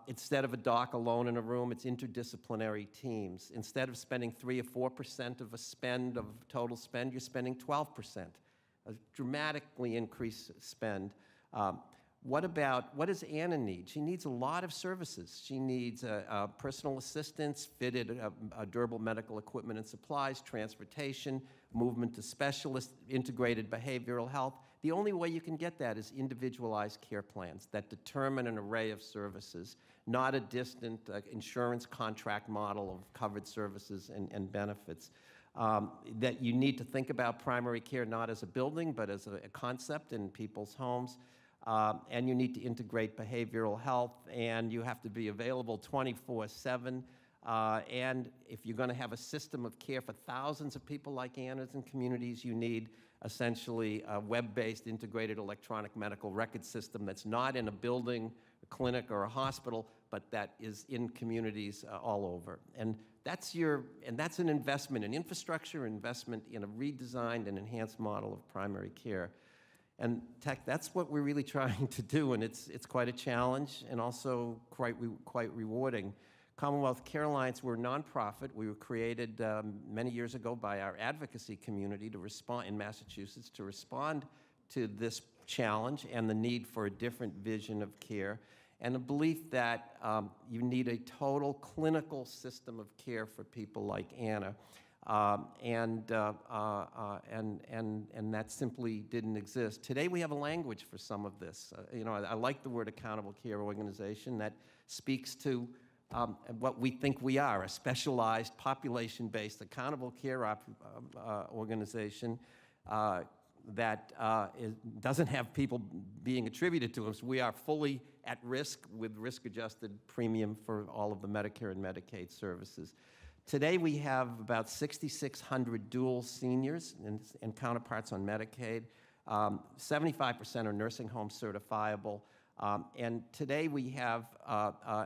instead of a doc alone in a room, it's interdisciplinary teams. Instead of spending 3 or 4% of total spend, you're spending 12%, a dramatically increased spend. What does Anna need? She needs a lot of services. She needs personal assistance, fitted durable medical equipment and supplies, transportation, movement to specialists, integrated behavioral health. The only way you can get that is individualized care plans that determine an array of services, not a distant insurance contract model of covered services and benefits. That you need to think about primary care not as a building, but as a concept in people's homes. And you need to integrate behavioral health, and you have to be available 24/7. And if you're going to have a system of care for thousands of people like Anna's in communities, you need essentially a web-based integrated electronic medical record system that's not in a building a clinic or a hospital, but that is in communities all over. And that's an investment in infrastructure, investment in a redesigned and enhanced model of primary care. And that's what we're really trying to do, and it's quite a challenge and also quite rewarding. Commonwealth Care Alliance, we're a nonprofit. We were created many years ago by our advocacy community to respond in Massachusetts to respond to this challenge and the need for a different vision of care, and a belief that you need a total clinical system of care for people like Anna. And that simply didn't exist. Today we have a language for some of this. I like the word accountable care organization that speaks to what we think we are, a specialized, population-based, accountable care organization that doesn't have people being attributed to us. We are fully at risk with risk-adjusted premium for all of the Medicare and Medicaid services. Today we have about 6,600 dual seniors and counterparts on Medicaid. 75% are nursing home certifiable. And today we have,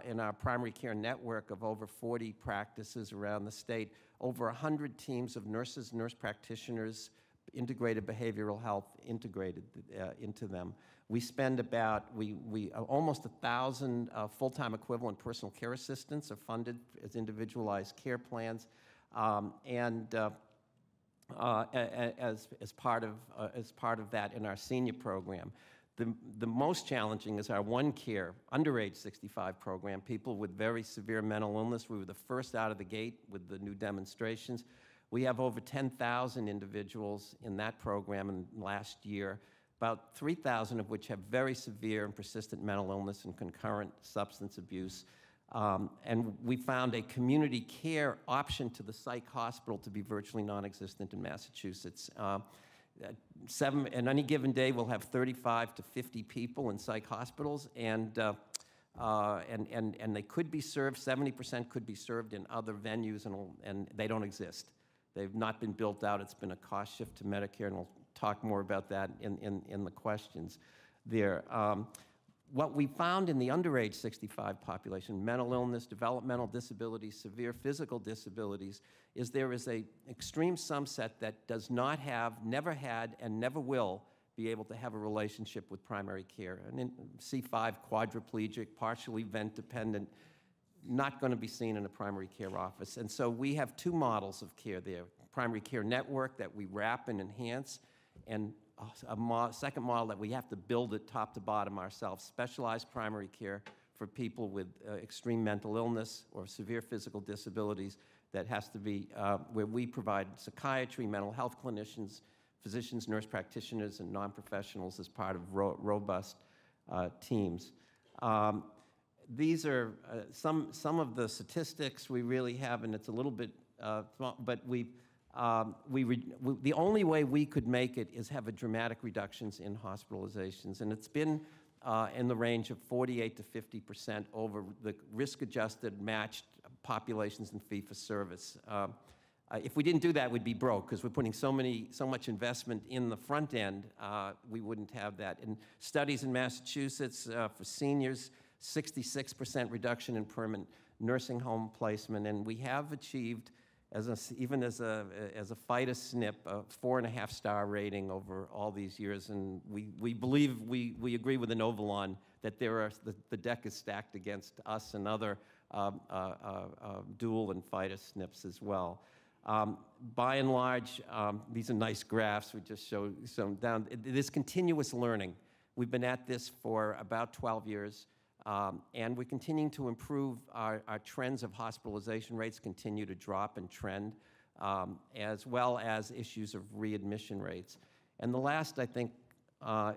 in our primary care network of over 40 practices around the state, over 100 teams of nurses, nurse practitioners, integrated behavioral health integrated into them. We spend about, almost 1,000 full-time equivalent personal care assistants are funded as individualized care plans, as part of that in our senior program. The most challenging is our One Care under age 65 program, people with very severe mental illness. We were the first out of the gate with the new demonstrations. We have over 10,000 individuals in that program in last year, about 3,000 of which have very severe and persistent mental illness and concurrent substance abuse. And we found a community care option to the psych hospital to be virtually non-existent in Massachusetts. On any given day, we'll have 35 to 50 people in psych hospitals, and they could be served, 70% could be served in other venues, and they don't exist. They've not been built out. It's been a cost shift to Medicare, and we'll talk more about that in the questions there. What we found in the under age 65 population, mental illness, developmental disabilities, severe physical disabilities, is there is an extreme subset that does not have, never had, and never will be able to have a relationship with primary care. And in C5, quadriplegic, partially vent dependent, not going to be seen in a primary care office. And so we have two models of care there. Primary care network that we wrap and enhance, and a second model that we have to build it top to bottom ourselves, specialized primary care for people with extreme mental illness or severe physical disabilities that has to be, where we provide psychiatry, mental health clinicians, physicians, nurse practitioners, and non-professionals as part of robust teams. These are some of the statistics we really have, and it's a little bit small, but the only way we could make it is have a dramatic reductions in hospitalizations, and it's been in the range of 48 to 50% over the risk-adjusted matched populations in fee-for-service. If we didn't do that, we'd be broke because we're putting so much investment in the front end. We wouldn't have that. In studies in Massachusetts for seniors, 66% reduction in permanent nursing home placement, and we have achieved, even as a FIDA SNP, a 4.5-star rating over all these years, and we believe we agree with Inovalon that the deck is stacked against us and other dual and FIDA SNPs as well. By and large, these are nice graphs. We just showed some down. It is continuous learning. We've been at this for about 12 years. And we're continuing to improve our trends of hospitalization rates continue to drop and trend, as well as issues of readmission rates. And the last, I think,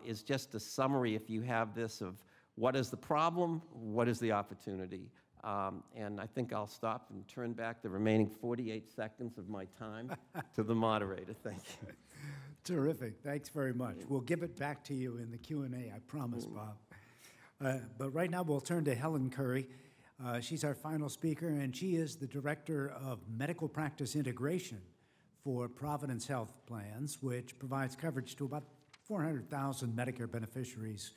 is just a summary, if you have this, of what is the problem, what is the opportunity. And I think I'll stop and turn back the remaining 48 seconds of my time to the moderator. Thank you. Terrific. Thanks very much. We'll give it back to you in the Q&A, I promise, Bob. But right now we'll turn to Helen Curry. She's our final speaker, and she is the Director of Medical Practice Integration for Providence Health Plans, which provides coverage to about 400,000 Medicare beneficiaries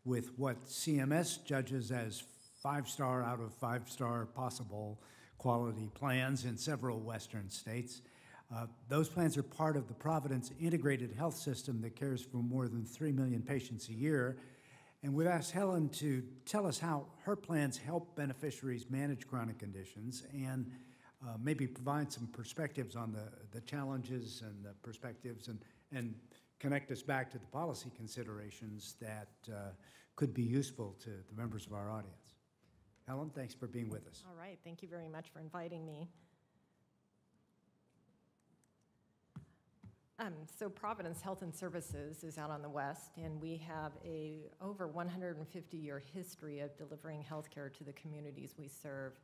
with what CMS judges as 5-star out of 5-star possible quality plans in several Western states. Those plans are part of the Providence integrated health system that cares for more than 3 million patients a year. And we've asked Helen to tell us how her plans help beneficiaries manage chronic conditions and maybe provide some perspectives on the challenges and the perspectives and connect us back to the policy considerations that could be useful to the members of our audience. Helen, thanks for being with us. All right, thank you very much for inviting me. So Providence Health and Services is out on the west, and we have a over 150-year history of delivering health care to the communities we serve.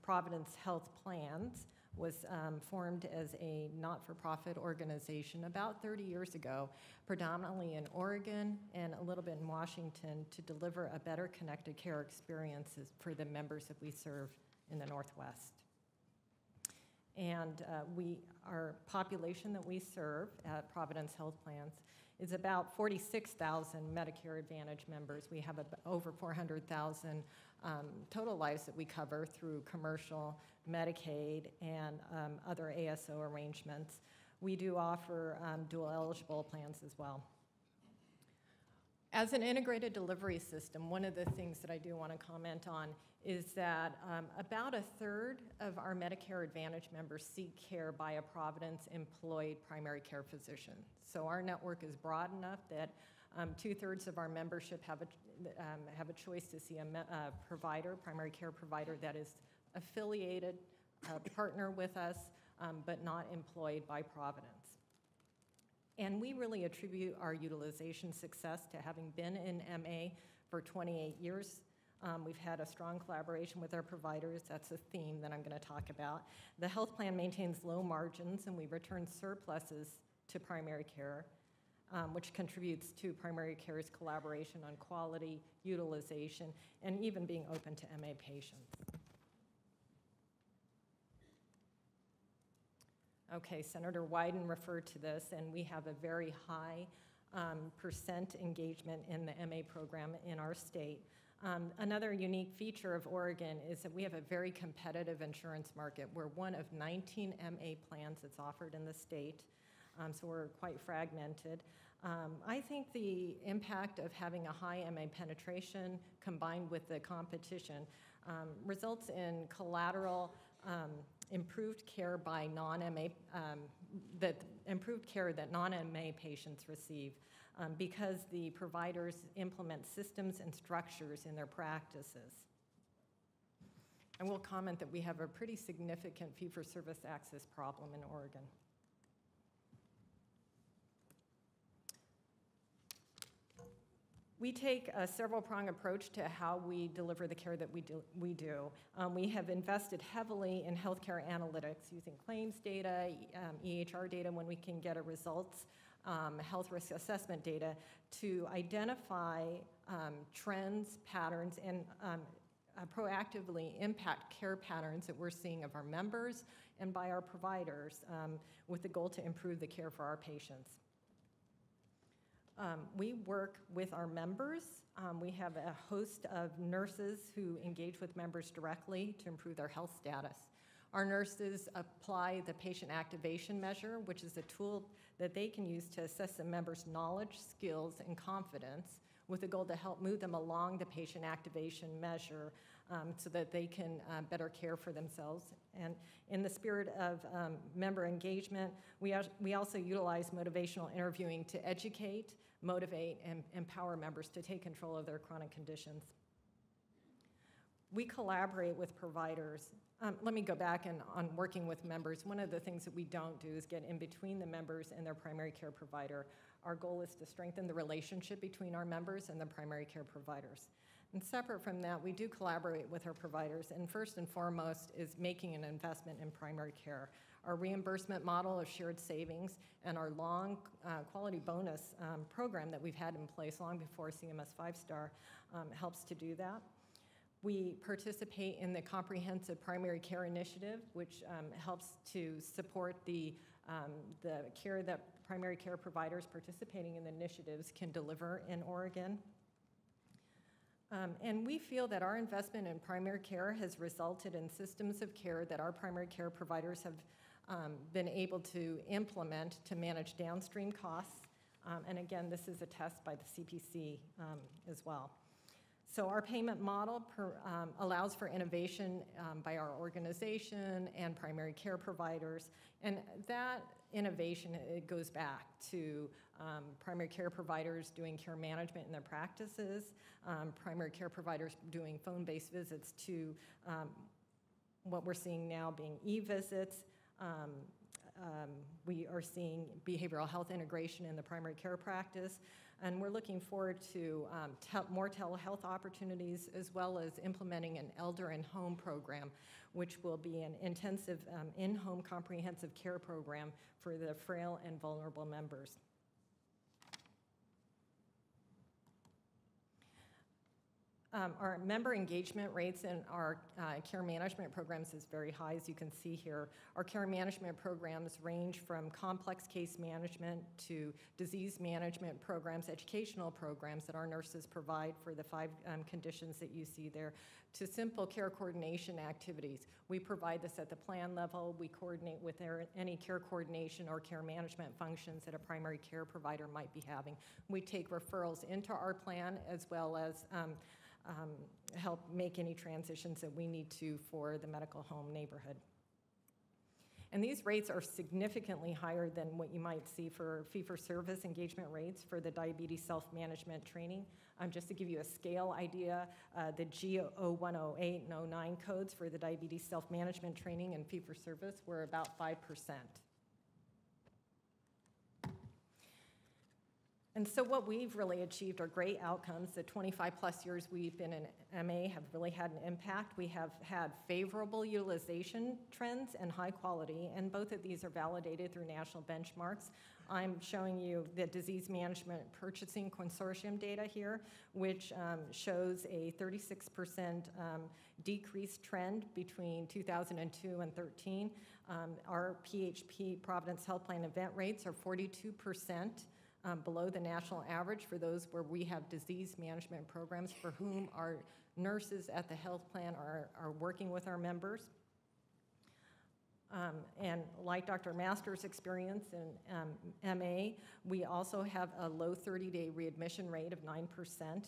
Providence Health Plans was formed as a not-for-profit organization about 30 years ago, predominantly in Oregon and a little bit in Washington, to deliver a better connected care experiences for the members that we serve in the Northwest. And our population that we serve at Providence Health Plans is about 46,000 Medicare Advantage members. We have over 400,000 total lives that we cover through commercial, Medicaid, and other ASO arrangements. We do offer dual eligible plans as well. As an integrated delivery system, one of the things that I do want to comment on is that about a third of our Medicare Advantage members seek care by a Providence-employed primary care physician. So our network is broad enough that 2/3 of our membership have a choice to see a provider, primary care provider that is affiliated, partner with us, but not employed by Providence. And we really attribute our utilization success to having been in MA for 28 years. We've had a strong collaboration with our providers. That's a theme that I'm going to talk about. The health plan maintains low margins, and we return surpluses to primary care, which contributes to primary care's collaboration on quality, utilization, and even being open to MA patients. Okay, Senator Wyden referred to this, and we have a very high percent engagement in the MA program in our state. Another unique feature of Oregon is that we have a very competitive insurance market. We're one of 19 MA plans that's offered in the state, so we're quite fragmented. I think the impact of having a high MA penetration combined with the competition results in collateral improved care by non-MA, improved care that non-MA patients receive because the providers implement systems and structures in their practices. I will comment that we have a pretty significant fee-for-service access problem in Oregon. We take a several-pronged approach to how we deliver the care that we do. We have invested heavily in healthcare analytics using claims data, EHR data when we can get a results, health risk assessment data to identify trends, patterns, and proactively impact care patterns that we're seeing of our members and by our providers with the goal to improve the care for our patients. We work with our members. We have a host of nurses who engage with members directly to improve their health status. Our nurses apply the patient activation measure, which is a tool that they can use to assess the member's knowledge, skills, and confidence with the goal to help move them along the patient activation measure so that they can better care for themselves. And in the spirit of member engagement, we also utilize motivational interviewing to educate, motivate, and empower members to take control of their chronic conditions. We collaborate with providers. Let me go back and on working with members. One of the things that we don't do is get in between the members and their primary care provider. Our goal is to strengthen the relationship between our members and the primary care providers. And separate from that, we do collaborate with our providers, and first and foremost is making an investment in primary care. Our reimbursement model of shared savings and our long quality bonus program that we've had in place long before CMS 5-star helps to do that. We participate in the Comprehensive Primary Care Initiative, which helps to support the care that primary care providers participating in the initiatives can deliver in Oregon. And we feel that our investment in primary care has resulted in systems of care that our primary care providers have been able to implement to manage downstream costs. And again, this is a test by the CPC as well. So our payment model allows for innovation by our organization and primary care providers. And that innovation, it goes back to primary care providers doing care management in their practices, primary care providers doing phone-based visits to what we're seeing now being e-visits. We are seeing behavioral health integration in the primary care practice, and we're looking forward to more telehealth opportunities, as well as implementing an elder in home program, which will be an intensive in-home comprehensive care program for the frail and vulnerable members. Our member engagement rates in our care management programs is very high, as you can see here. Our care management programs range from complex case management to disease management programs, educational programs that our nurses provide for the 5 conditions that you see there, to simple care coordination activities. We provide this at the plan level. We coordinate with any care coordination or care management functions that a primary care provider might be having. We take referrals into our plan, as well as help make any transitions that we need to for the medical home neighborhood. And these rates are significantly higher than what you might see for fee-for-service engagement rates for the diabetes self-management training. Just to give you a scale idea, the G0108 and 09 codes for the diabetes self-management training and fee-for-service were about 5%. And so what we've really achieved are great outcomes. The 25 plus years we've been in MA have really had an impact. We have had favorable utilization trends and high quality, and both of these are validated through national benchmarks. I'm showing you the disease management purchasing consortium data here, which shows a 36% decrease trend between 2002 and 13. Our PHP Providence Health Plan event rates are 42%. Below the national average for those where we have disease management programs for whom our nurses at the health plan are working with our members. And like Dr. Masters' experience in MA, we also have a low 30-day readmission rate of 9%,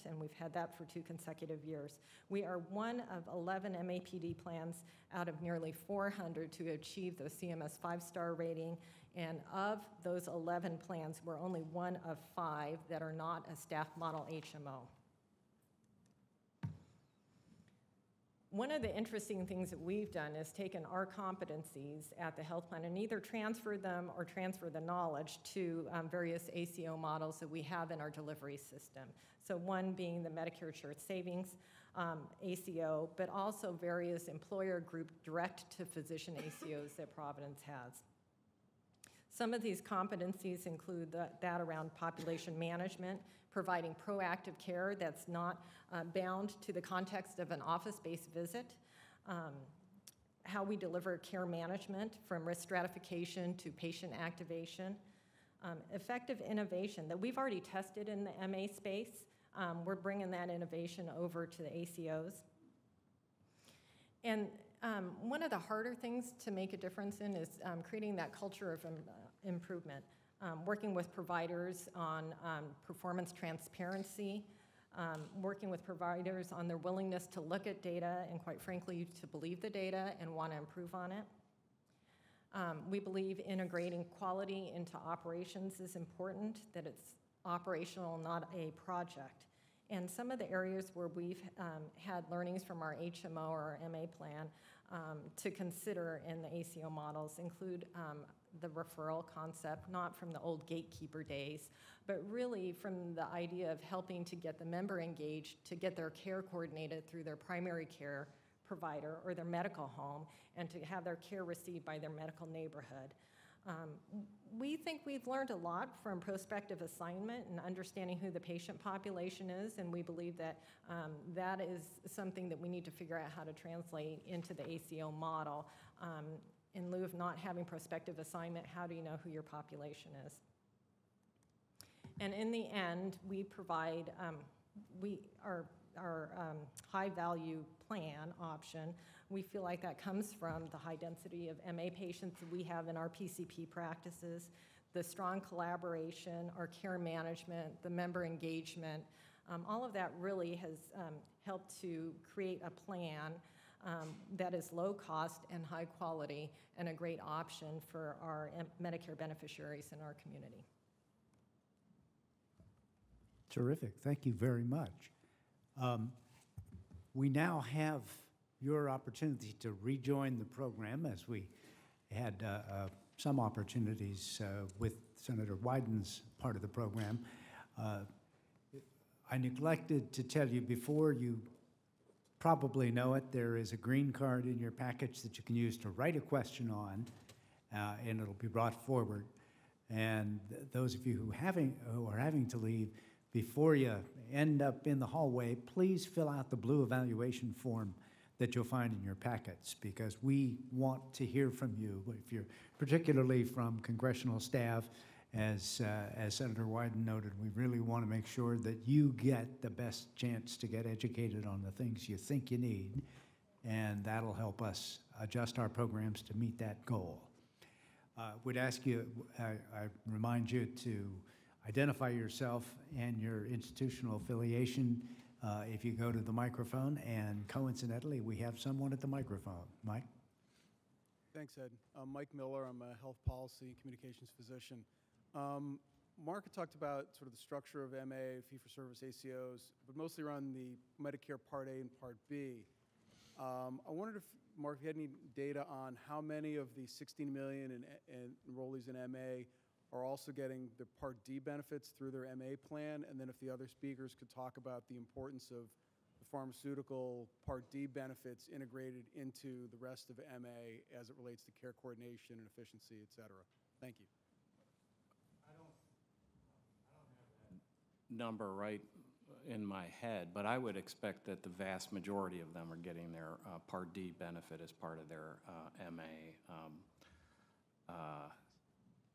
and we've had that for 2 consecutive years. We are one of 11 MAPD plans out of nearly 400 to achieve the CMS 5-star rating, and of those 11 plans, we're only one of 5 that are not a staff model HMO. One of the interesting things that we've done is taken our competencies at the health plan and either transfer them or transfer the knowledge to various ACO models that we have in our delivery system. So one being the Medicare Shared Savings ACO, but also various employer group direct-to-physician ACOs that Providence has. Some of these competencies include that around population management, providing proactive care that's not bound to the context of an office-based visit, how we deliver care management from risk stratification to patient activation, effective innovation that we've already tested in the MA space. We're bringing that innovation over to the ACOs. And one of the harder things to make a difference in is creating that culture of improvement, working with providers on performance transparency, working with providers on their willingness to look at data and, quite frankly, to believe the data and want to improve on it. We believe integrating quality into operations is important, that it's operational, not a project. And some of the areas where we've had learnings from our HMO or our MA plan to consider in the ACO models include the referral concept, not from the old gatekeeper days, but really from the idea of helping to get the member engaged, to get their care coordinated through their primary care provider or their medical home, and to have their care received by their medical neighborhood. We think we've learned a lot from prospective assignment and understanding who the patient population is, and we believe that that is something that we need to figure out how to translate into the ACO model. In lieu of not having prospective assignment, how do you know who your population is? And in the end, we provide, our high-value plan option. We feel like that comes from the high density of MA patients that we have in our PCP practices, the strong collaboration, our care management, the member engagement. All of that really has helped to create a plan that is low cost and high quality and a great option for our Medicare beneficiaries in our community. Terrific. Thank you very much. We now have your opportunity to rejoin the program, as we had some opportunities with Senator Wyden's part of the program. I neglected to tell you before, you probably know it, there is a green card in your package that you can use to write a question on, and it'll be brought forward. And those of you who are having to leave, before you end up in the hallway, please fill out the blue evaluation form that you'll find in your packets, because we want to hear from you, if you're particularly from congressional staff. As Senator Wyden noted, we really want to make sure that you get the best chance to get educated on the things you think you need, and that'll help us adjust our programs to meet that goal. Would ask you, I remind you to identify yourself and your institutional affiliation if you go to the microphone, and coincidentally, we have someone at the microphone. Mike? Thanks, Ed. I'm Mike Miller. I'm a health policy and communications physician. Mark had talked about sort of the structure of MA, fee-for-service ACOs, but mostly around the Medicare Part A and Part B. I wondered if, Mark, if you had any data on how many of the 16 million in enrollees in MA are also getting the Part D benefits through their MA plan, and then if the other speakers could talk about the importance of the pharmaceutical Part D benefits integrated into the rest of MA as it relates to care coordination and efficiency, et cetera. Thank you. Number right in my head, but I would expect that the vast majority of them are getting their Part D benefit as part of their MA,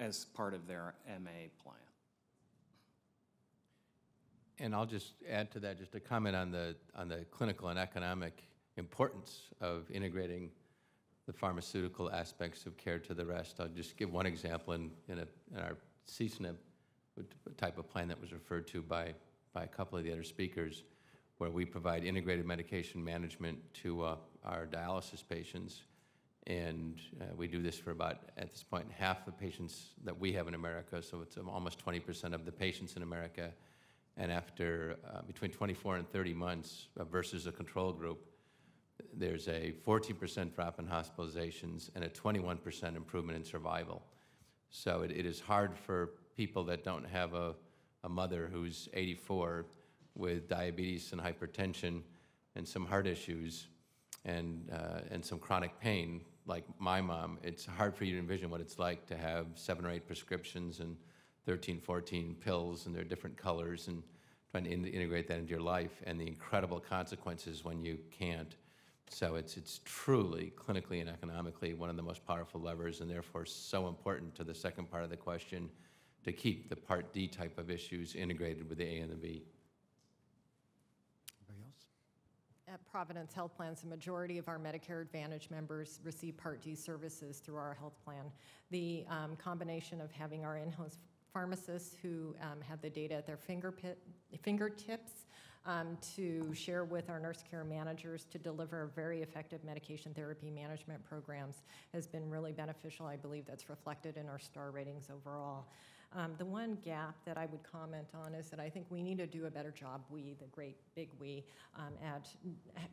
as part of their MA plan. And I'll just add to that just a comment on the clinical and economic importance of integrating the pharmaceutical aspects of care to the rest. I'll just give one example in our CSNP type of plan that was referred to by a couple of the other speakers, where we provide integrated medication management to our dialysis patients. And we do this for about, at this point, half the patients that we have in America, so it's almost 20% of the patients in America. And after between 24 and 30 months versus a control group, there's a 14% drop in hospitalizations and a 21% improvement in survival. So it is hard for people that don't have a mother who's 84 with diabetes and hypertension and some heart issues and some chronic pain, like my mom. It's hard for you to envision what it's like to have 7 or 8 prescriptions and 13, 14 pills, and they're different colors, and trying to integrate that into your life, and the incredible consequences when you can't. So it's truly, clinically and economically, one of the most powerful levers, and therefore so important to the second part of the question, to keep the Part D type of issues integrated with the A and the B. Anybody else? At Providence Health Plans, the majority of our Medicare Advantage members receive Part D services through our health plan. The combination of having our in-house pharmacists who have the data at their fingertips to share with our nurse care managers to deliver very effective medication therapy management programs has been really beneficial. I believe that's reflected in our star ratings overall. The one gap that I would comment on is that I think we need to do a better job, we, the great big we, at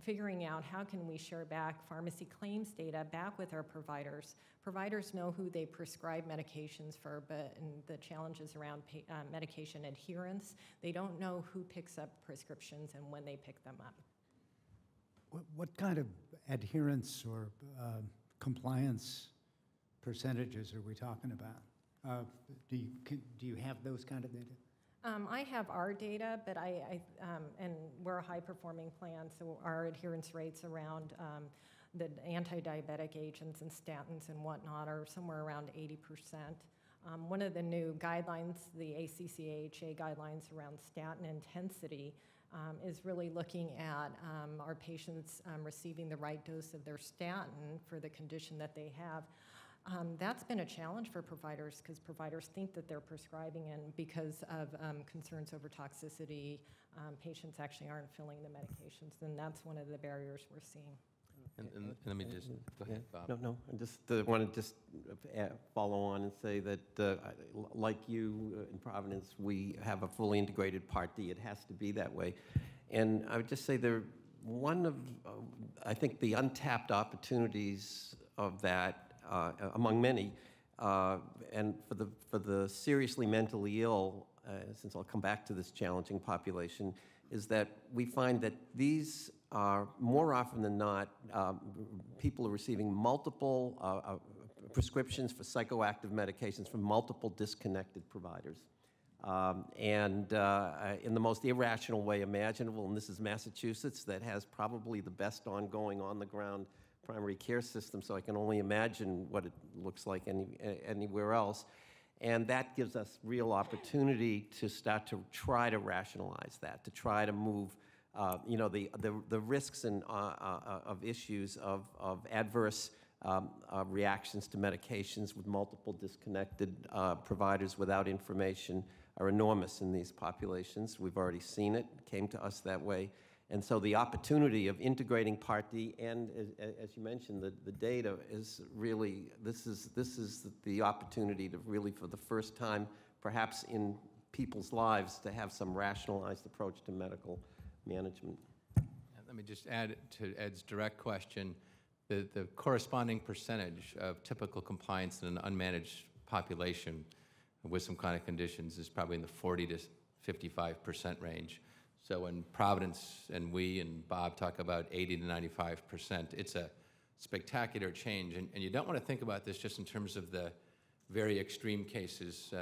figuring out how can we share back pharmacy claims data back with our providers. Providers know who they prescribe medications for, but the challenges around medication adherence, they don't know who picks up prescriptions and when they pick them up. What kind of adherence or compliance percentages are we talking about? Do you have those kind of data? I have our data, but and we're a high-performing plan, so our adherence rates around the anti-diabetic agents and statins and whatnot are somewhere around 80%. One of the new guidelines, the ACCAHA guidelines around statin intensity, is really looking at our patients receiving the right dose of their statin for the condition that they have. That's been a challenge for providers because providers think that they're prescribing, and because of concerns over toxicity, patients actually aren't filling the medications, and that's one of the barriers we're seeing. And let me just, go ahead, Bob. No, I just want to just follow on and say that, like you in Providence, we have a fully integrated Part D. It has to be that way. And I would just say one of, I think, the untapped opportunities of that, among many, and for the seriously mentally ill, since I'll come back to this challenging population, is that we find that these are more often than not, people are receiving multiple prescriptions for psychoactive medications from multiple disconnected providers. In the most irrational way imaginable, and this is Massachusetts, that has probably the best ongoing on-the-ground primary care system, so I can only imagine what it looks like anywhere else. And that gives us real opportunity to start to try to rationalize that, to try to move the risks and of issues of adverse reactions to medications with multiple disconnected providers without information are enormous in these populations. We've already seen it. It came to us that way. And so the opportunity of integrating Part D and, as you mentioned, the data is really, this is the opportunity to really, for the first time, perhaps in people's lives, to have some rationalized approach to medical management. Let me just add to Ed's direct question, the corresponding percentage of typical compliance in an unmanaged population with some chronic conditions is probably in the 40 to 55% range. So when Providence and we and Bob talk about 80 to 95%, it's a spectacular change. And you don't want to think about this just in terms of the very extreme cases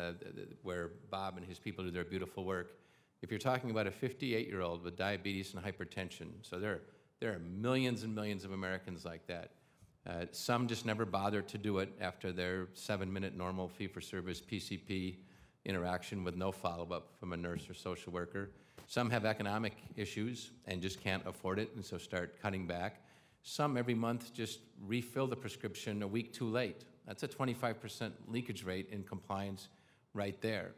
where Bob and his people do their beautiful work. If you're talking about a 58-year-old with diabetes and hypertension, so there are millions and millions of Americans like that. Some just never bother to do it after their 7-minute normal fee-for-service PCP interaction with no follow-up from a nurse or social worker. Some have economic issues and just can't afford it, and so start cutting back. Some every month just refill the prescription a week too late. That's a 25% leakage rate in compliance right there.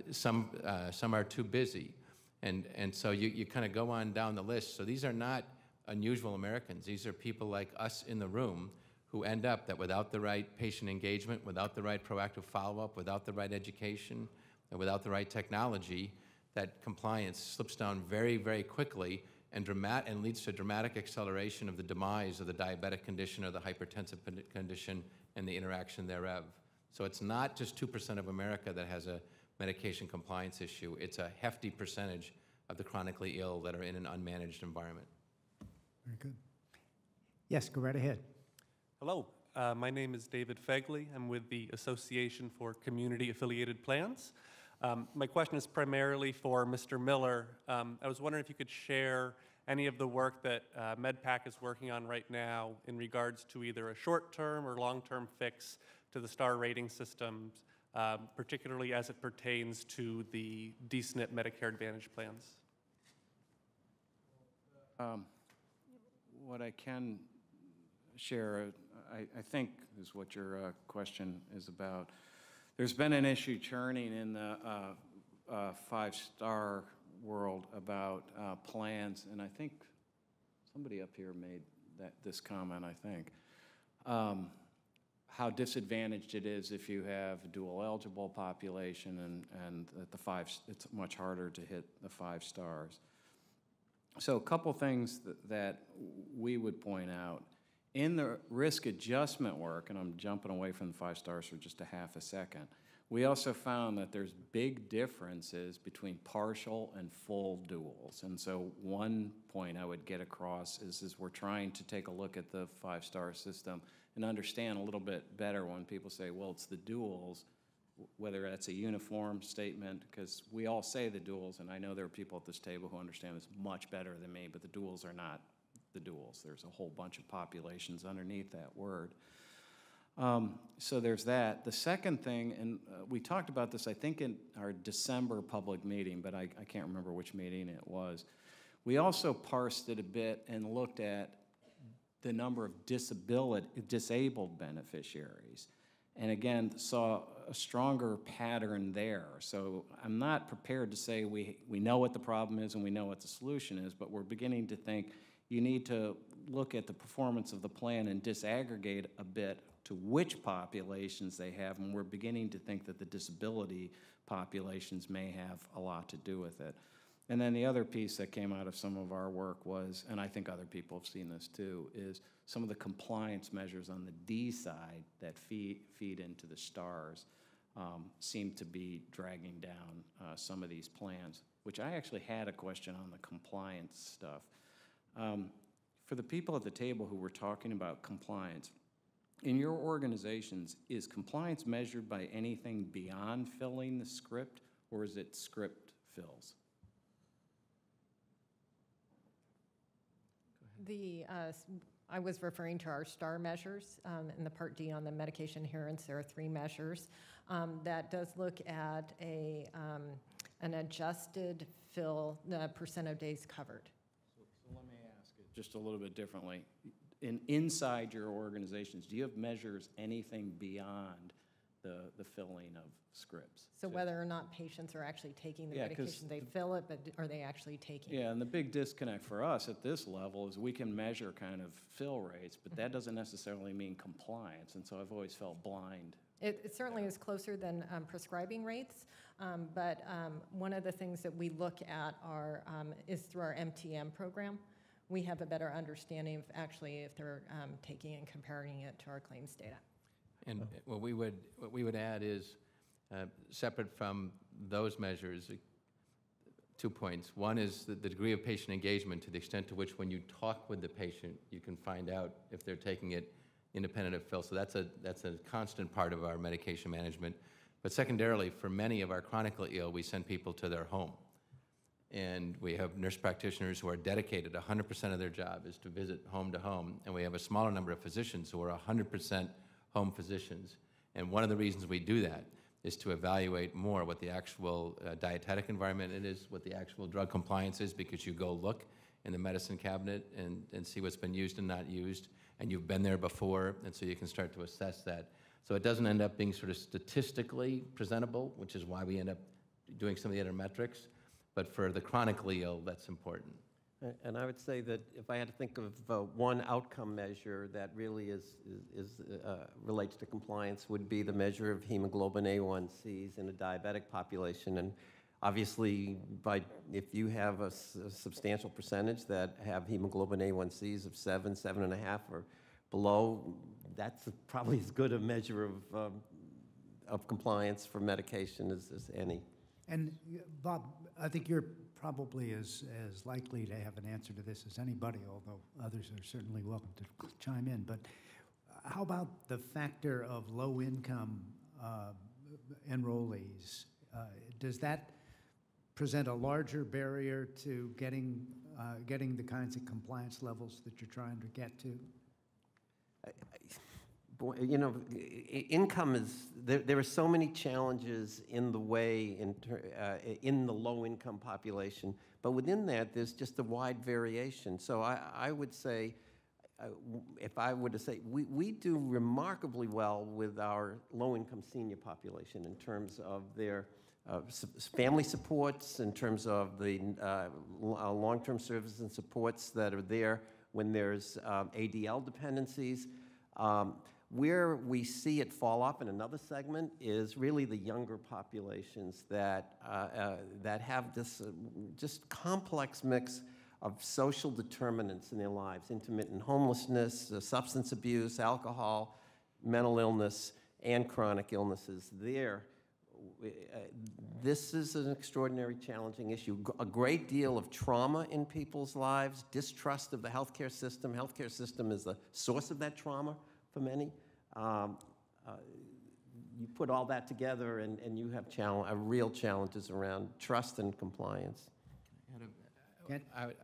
Some are too busy. And so you kind of go on down the list. So these are not unusual Americans. These are people like us in the room who end up that without the right patient engagement, without the right proactive follow-up, without the right education, and without the right technology, that compliance slips down very, very quickly and leads to dramatic acceleration of the demise of the diabetic condition or the hypertensive condition and the interaction thereof. So it's not just 2% of America that has a medication compliance issue. It's a hefty percentage of the chronically ill that are in an unmanaged environment. Very good. Yes, go right ahead. Hello, my name is David Fegley. I'm with the Association for Community Affiliated Plans. My question is primarily for Mr. Miller. I was wondering if you could share any of the work that MedPAC is working on right now in regards to either a short-term or long-term fix to the star rating systems, particularly as it pertains to the D-SNP Medicare Advantage plans. What I can share, I think is what your question is about. There's been an issue churning in the five-star world about plans, and I think somebody up here made this comment, I think. How disadvantaged it is if you have a dual eligible population and it's much harder to hit the 5 stars. So a couple things that we would point out. In the risk adjustment work, and I'm jumping away from the 5 stars for just a half a second, we also found that there's big differences between partial and full duals. And so one point I would get across is we're trying to take a look at the 5-star system and understand a little bit better when people say, well, it's the duals, whether that's a uniform statement, because we all say the duals, and I know there are people at this table who understand this much better than me, but the duals are not the duals. There's a whole bunch of populations underneath that word. So there's that. The second thing, and we talked about this, I think, in our December public meeting, but I can't remember which meeting it was. We also parsed it a bit and looked at the number of disabled beneficiaries. And again, saw a stronger pattern there. So I'm not prepared to say we know what the problem is and we know what the solution is, but we're beginning to think you need to look at the performance of the plan and disaggregate a bit to which populations they have, and we're beginning to think that the disability populations may have a lot to do with it. And then the other piece that came out of some of our work was, and I think other people have seen this too, is some of the compliance measures on the D side that feed into the stars seem to be dragging down some of these plans, which I actually had a question on the compliance stuff. For the people at the table who were talking about compliance, in your organizations, is compliance measured by anything beyond filling the script, or is it script fills? I was referring to our STAR measures in the Part D on the medication adherence. There are 3 measures that does look at an adjusted fill, the percent of days covered. So let me ask it just a little bit differently. Inside your organizations, do you have measures anything beyond the filling of scripts? So whether or not patients are actually taking the medication, they fill it, but are they actually taking it? Yeah, and the big disconnect for us at this level is we can measure kind of fill rates, but that doesn't necessarily mean compliance, and so I've always felt blind. It certainly is closer than prescribing rates, but one of the things that we look at is through our MTM program. We have a better understanding of actually if they're taking and comparing it to our claims data. And what we would add is, separate from those measures, 2 points. One is the degree of patient engagement, to the extent to which when you talk with the patient, you can find out if they're taking it independent of fill. So that's a constant part of our medication management. But secondarily, for many of our chronically ill, we send people to their home. And we have nurse practitioners who are dedicated, 100% of their job is to visit home to home. And we have a smaller number of physicians who are 100% home physicians. And one of the reasons we do that is to evaluate more what the actual dietetic environment it is, what the actual drug compliance is, because you go look in the medicine cabinet and see what's been used and not used, and you've been there before, and so you can start to assess that. So it doesn't end up being sort of statistically presentable, which is why we end up doing some of the other metrics, but for the chronically ill, that's important. And I would say that if I had to think of one outcome measure that really relates to compliance, would be the measure of hemoglobin A1Cs in a diabetic population. And obviously, if you have a substantial percentage that have hemoglobin A1Cs of 7, 7.5 or below, that's probably as good a measure of compliance for medication as any. And Bob, I think you're probably as likely to have an answer to this as anybody, although others are certainly welcome to chime in. But how about the factor of low-income enrollees? Does that present a larger barrier to getting the kinds of compliance levels that you're trying to get to? You know, income is, there are so many challenges in the way, in the low-income population, but within that, there's just a wide variation. So I would say, if I were to say, we do remarkably well with our low-income senior population in terms of their family supports, in terms of the long-term services and supports that are there when there's ADL dependencies. Where we see it fall off in another segment is really the younger populations that have this just complex mix of social determinants in their lives: intermittent homelessness, substance abuse, alcohol, mental illness, and chronic illnesses. This is an extraordinary challenging issue. A great deal of trauma in people's lives, distrust of the healthcare system. Healthcare system is the source of that trauma for many. You put all that together and you have real challenges around trust and compliance. Ken?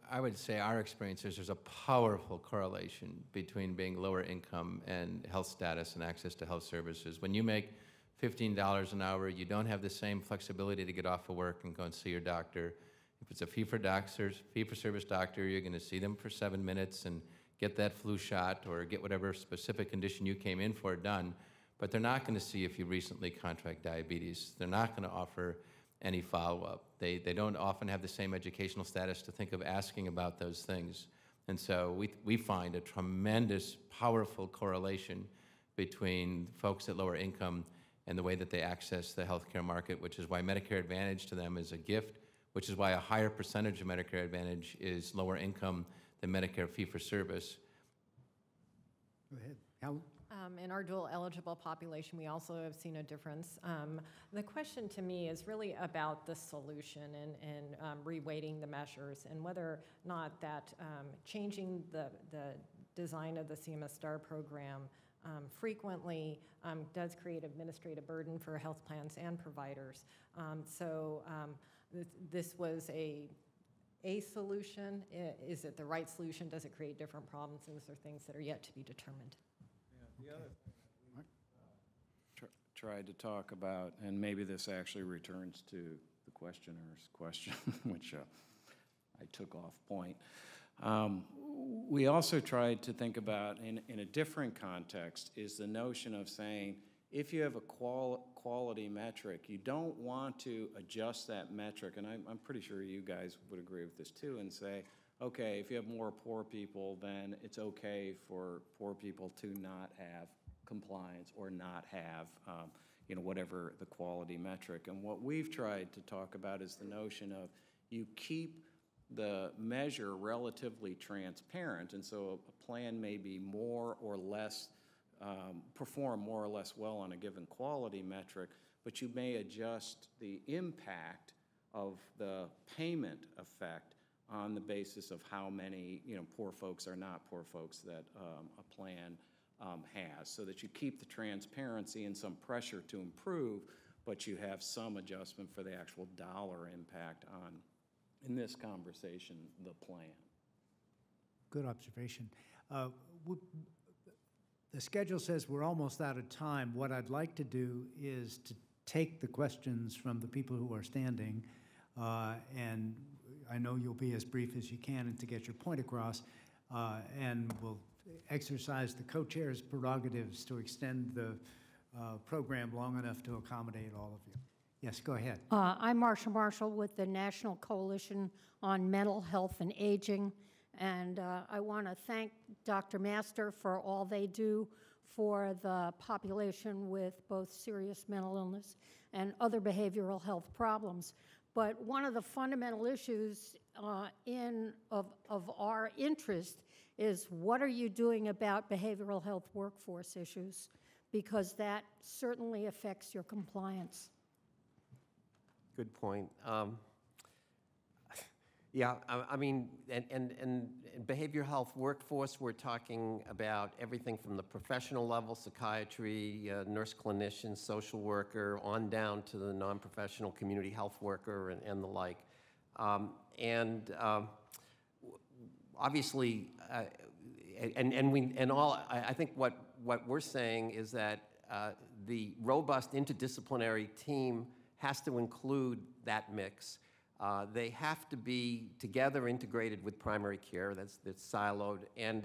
I would say our experience is there's a powerful correlation between being lower income and health status and access to health services. When you make $15 an hour, you don't have the same flexibility to get off of work and go and see your doctor. If it's a fee-for-service doctor, you're going to see them for 7 minutes and get that flu shot or get whatever specific condition you came in for done. But they're not going to see if you recently contract diabetes. They're not going to offer any follow-up. They don't often have the same educational status to think of asking about those things. And so we find a tremendous, powerful correlation between folks at lower income and the way that they access the healthcare market, which is why Medicare Advantage to them is a gift, which is why a higher percentage of Medicare Advantage is lower income than Medicare fee-for-service. Go ahead. Helen? In our dual eligible population, we also have seen a difference. The question to me is really about the solution and reweighting the measures and whether or not that changing the design of the CMS STAR program frequently does create administrative burden for health plans and providers. This was a solution. Is it the right solution? Does it create different problems? Those are things that are yet to be determined. The other thing that we tried to talk about, and maybe this actually returns to the questioner's question, which I took off point. We also tried to think about, in a different context, is the notion of saying, if you have a quality metric, you don't want to adjust that metric, and I'm pretty sure you guys would agree with this too, and say, okay, if you have more poor people, then it's okay for poor people to not have compliance or not have, whatever the quality metric. And what we've tried to talk about is the notion of you keep the measure relatively transparent, and so a plan may be more or less, perform more or less well on a given quality metric, but you may adjust the impact of the payment effect on the basis of how many poor folks or not poor folks that a plan has, so that you keep the transparency and some pressure to improve, but you have some adjustment for the actual dollar impact on, in this conversation, the plan. Good observation. The schedule says we're almost out of time. What I'd like to do is to take the questions from the people who are standing, and I know you'll be as brief as you can and to get your point across, and we'll exercise the co-chair's prerogatives to extend the program long enough to accommodate all of you. Yes, go ahead. I'm Marsha Marshall with the National Coalition on Mental Health and Aging, and I want to thank Dr. Master for all they do for the population with both serious mental illness and other behavioral health problems. But one of the fundamental issues of our interest is, what are you doing about behavioral health workforce issues? Because that certainly affects your compliance. Good point. Yeah, I mean, and behavioral health workforce, we're talking about everything from the professional level, psychiatry, nurse clinician, social worker, on down to the non-professional community health worker and the like. Obviously, I think what we're saying is that the robust interdisciplinary team has to include that mix. They have to be together integrated with primary care, that's siloed, and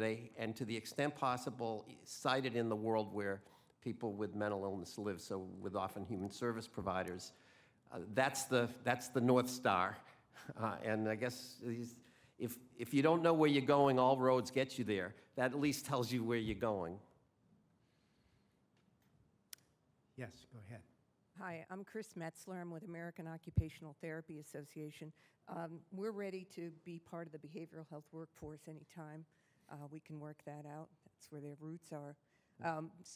to the extent possible, cited in the world where people with mental illness live, so with often human service providers. That's the North Star. And I guess if you don't know where you're going, all roads get you there. That at least tells you where you're going. Yes, go ahead. Hi, I'm Chris Metzler. I'm with American Occupational Therapy Association. We're ready to be part of the behavioral health workforce anytime we can work that out. That's where their roots are.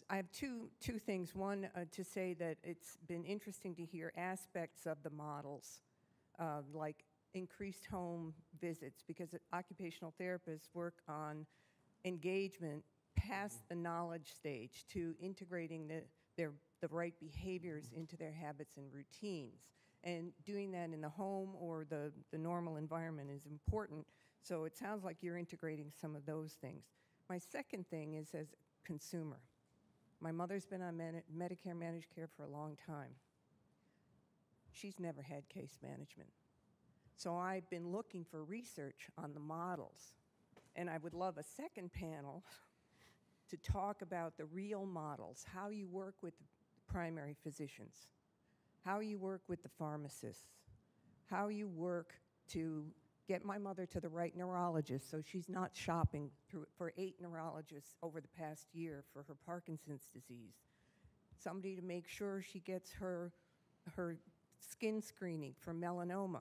I have two things. One, to say that it's been interesting to hear aspects of the models, like increased home visits, because occupational therapists work on engagement past the knowledge stage to integrating the right behaviors into their habits and routines. And doing that in the home or the normal environment is important. So it sounds like you're integrating some of those things. My second thing is as a consumer. My mother's been on Medicare managed care for a long time. She's never had case management. So I've been looking for research on the models. And I would love a second panel to talk about the real models, how you work with primary physicians, how you work with the pharmacists, how you work to get my mother to the right neurologist so she's not shopping for 8 neurologists over the past year for her Parkinson's disease. Somebody to make sure she gets her skin screening for melanoma.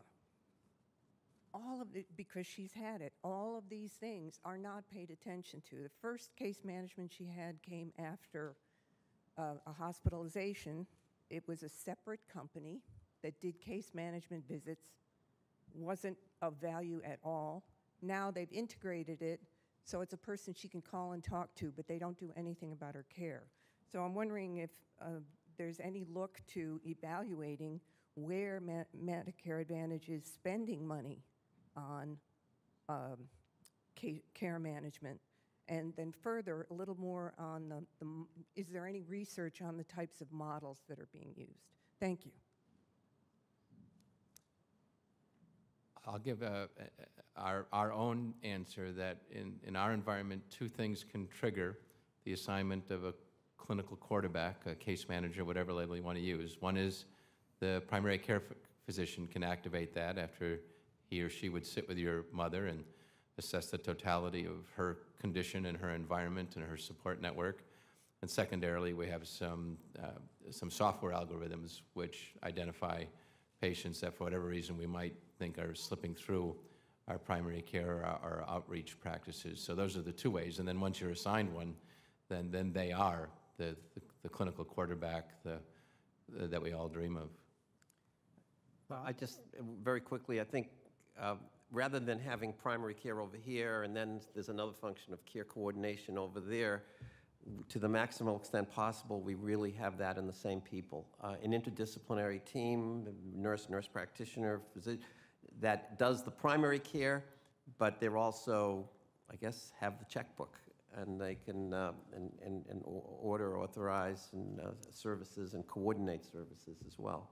All of it, because she's had it, all of these things are not paid attention to. The first case management she had came after a hospitalization. It was a separate company that did case management visits, wasn't of value at all. Now they've integrated it, so it's a person she can call and talk to, but they don't do anything about her care. So I'm wondering if there's any look to evaluating where Medicare Advantage is spending money on care management. And then further, a little more on is there any research on the types of models that are being used? Thank you. I'll give our own answer that in our environment, 2 things can trigger the assignment of a clinical quarterback, a case manager, whatever label you want to use. One is the primary care physician can activate that after he or she would sit with your mother and assess the totality of her condition and her environment and her support network. And secondarily, we have some software algorithms which identify patients that for whatever reason we might think are slipping through our primary care or our outreach practices. So those are the 2 ways. And then once you're assigned one, then they are the clinical quarterback that we all dream of. Well, I just, very quickly, I think rather than having primary care over here and then there's another function of care coordination over there, to the maximal extent possible, we really have that in the same people. An interdisciplinary team, nurse practitioner, physician, that does the primary care, but they're also, I guess, have the checkbook, and they can and order, authorize, and services and coordinate services as well.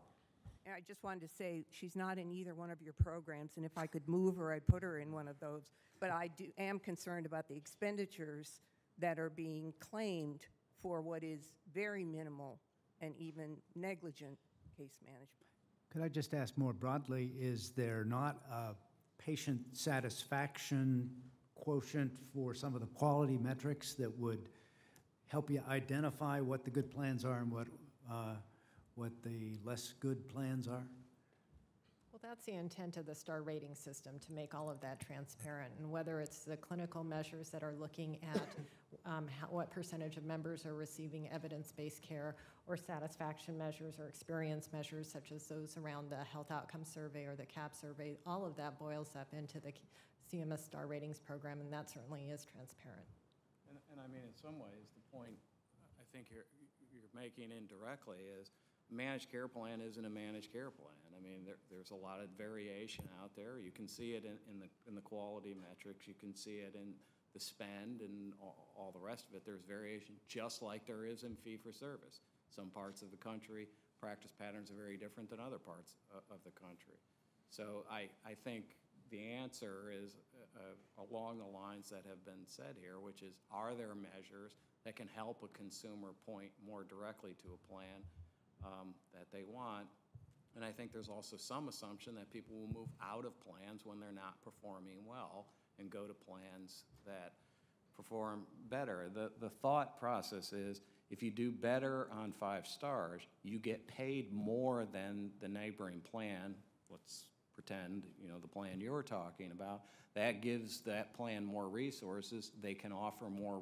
And I just wanted to say she's not in either one of your programs, and if I could move her, I'd put her in one of those. But I am concerned about the expenditures that are being claimed for what is very minimal and even negligent case management. Could I just ask more broadly, is there not a patient satisfaction quotient for some of the quality metrics that would help you identify what the good plans are and what the less good plans are? Well, that's the intent of the star rating system, to make all of that transparent. And whether it's the clinical measures that are looking at what percentage of members are receiving evidence-based care, or satisfaction measures or experience measures such as those around the health outcome survey or the CAP survey, all of that boils up into the CMS star ratings program, and that certainly is transparent. And I mean, in some ways, the point I think you're making indirectly is managed care plan isn't a managed care plan. I mean, there's a lot of variation out there. You can see it in the quality metrics. You can see it in the spend and all the rest of it. There's variation, just like there is in fee-for-service. Some parts of the country, practice patterns are very different than other parts of the country. So I think the answer is along the lines that have been said here, which is, are there measures that can help a consumer point more directly to a plan that they want? And I think there's also some assumption that people will move out of plans when they're not performing well and go to plans that perform better. The thought process is, if you do better on 5 stars, you get paid more than the neighboring plan. Let's pretend, the plan you're talking about. That gives that plan more resources. They can offer more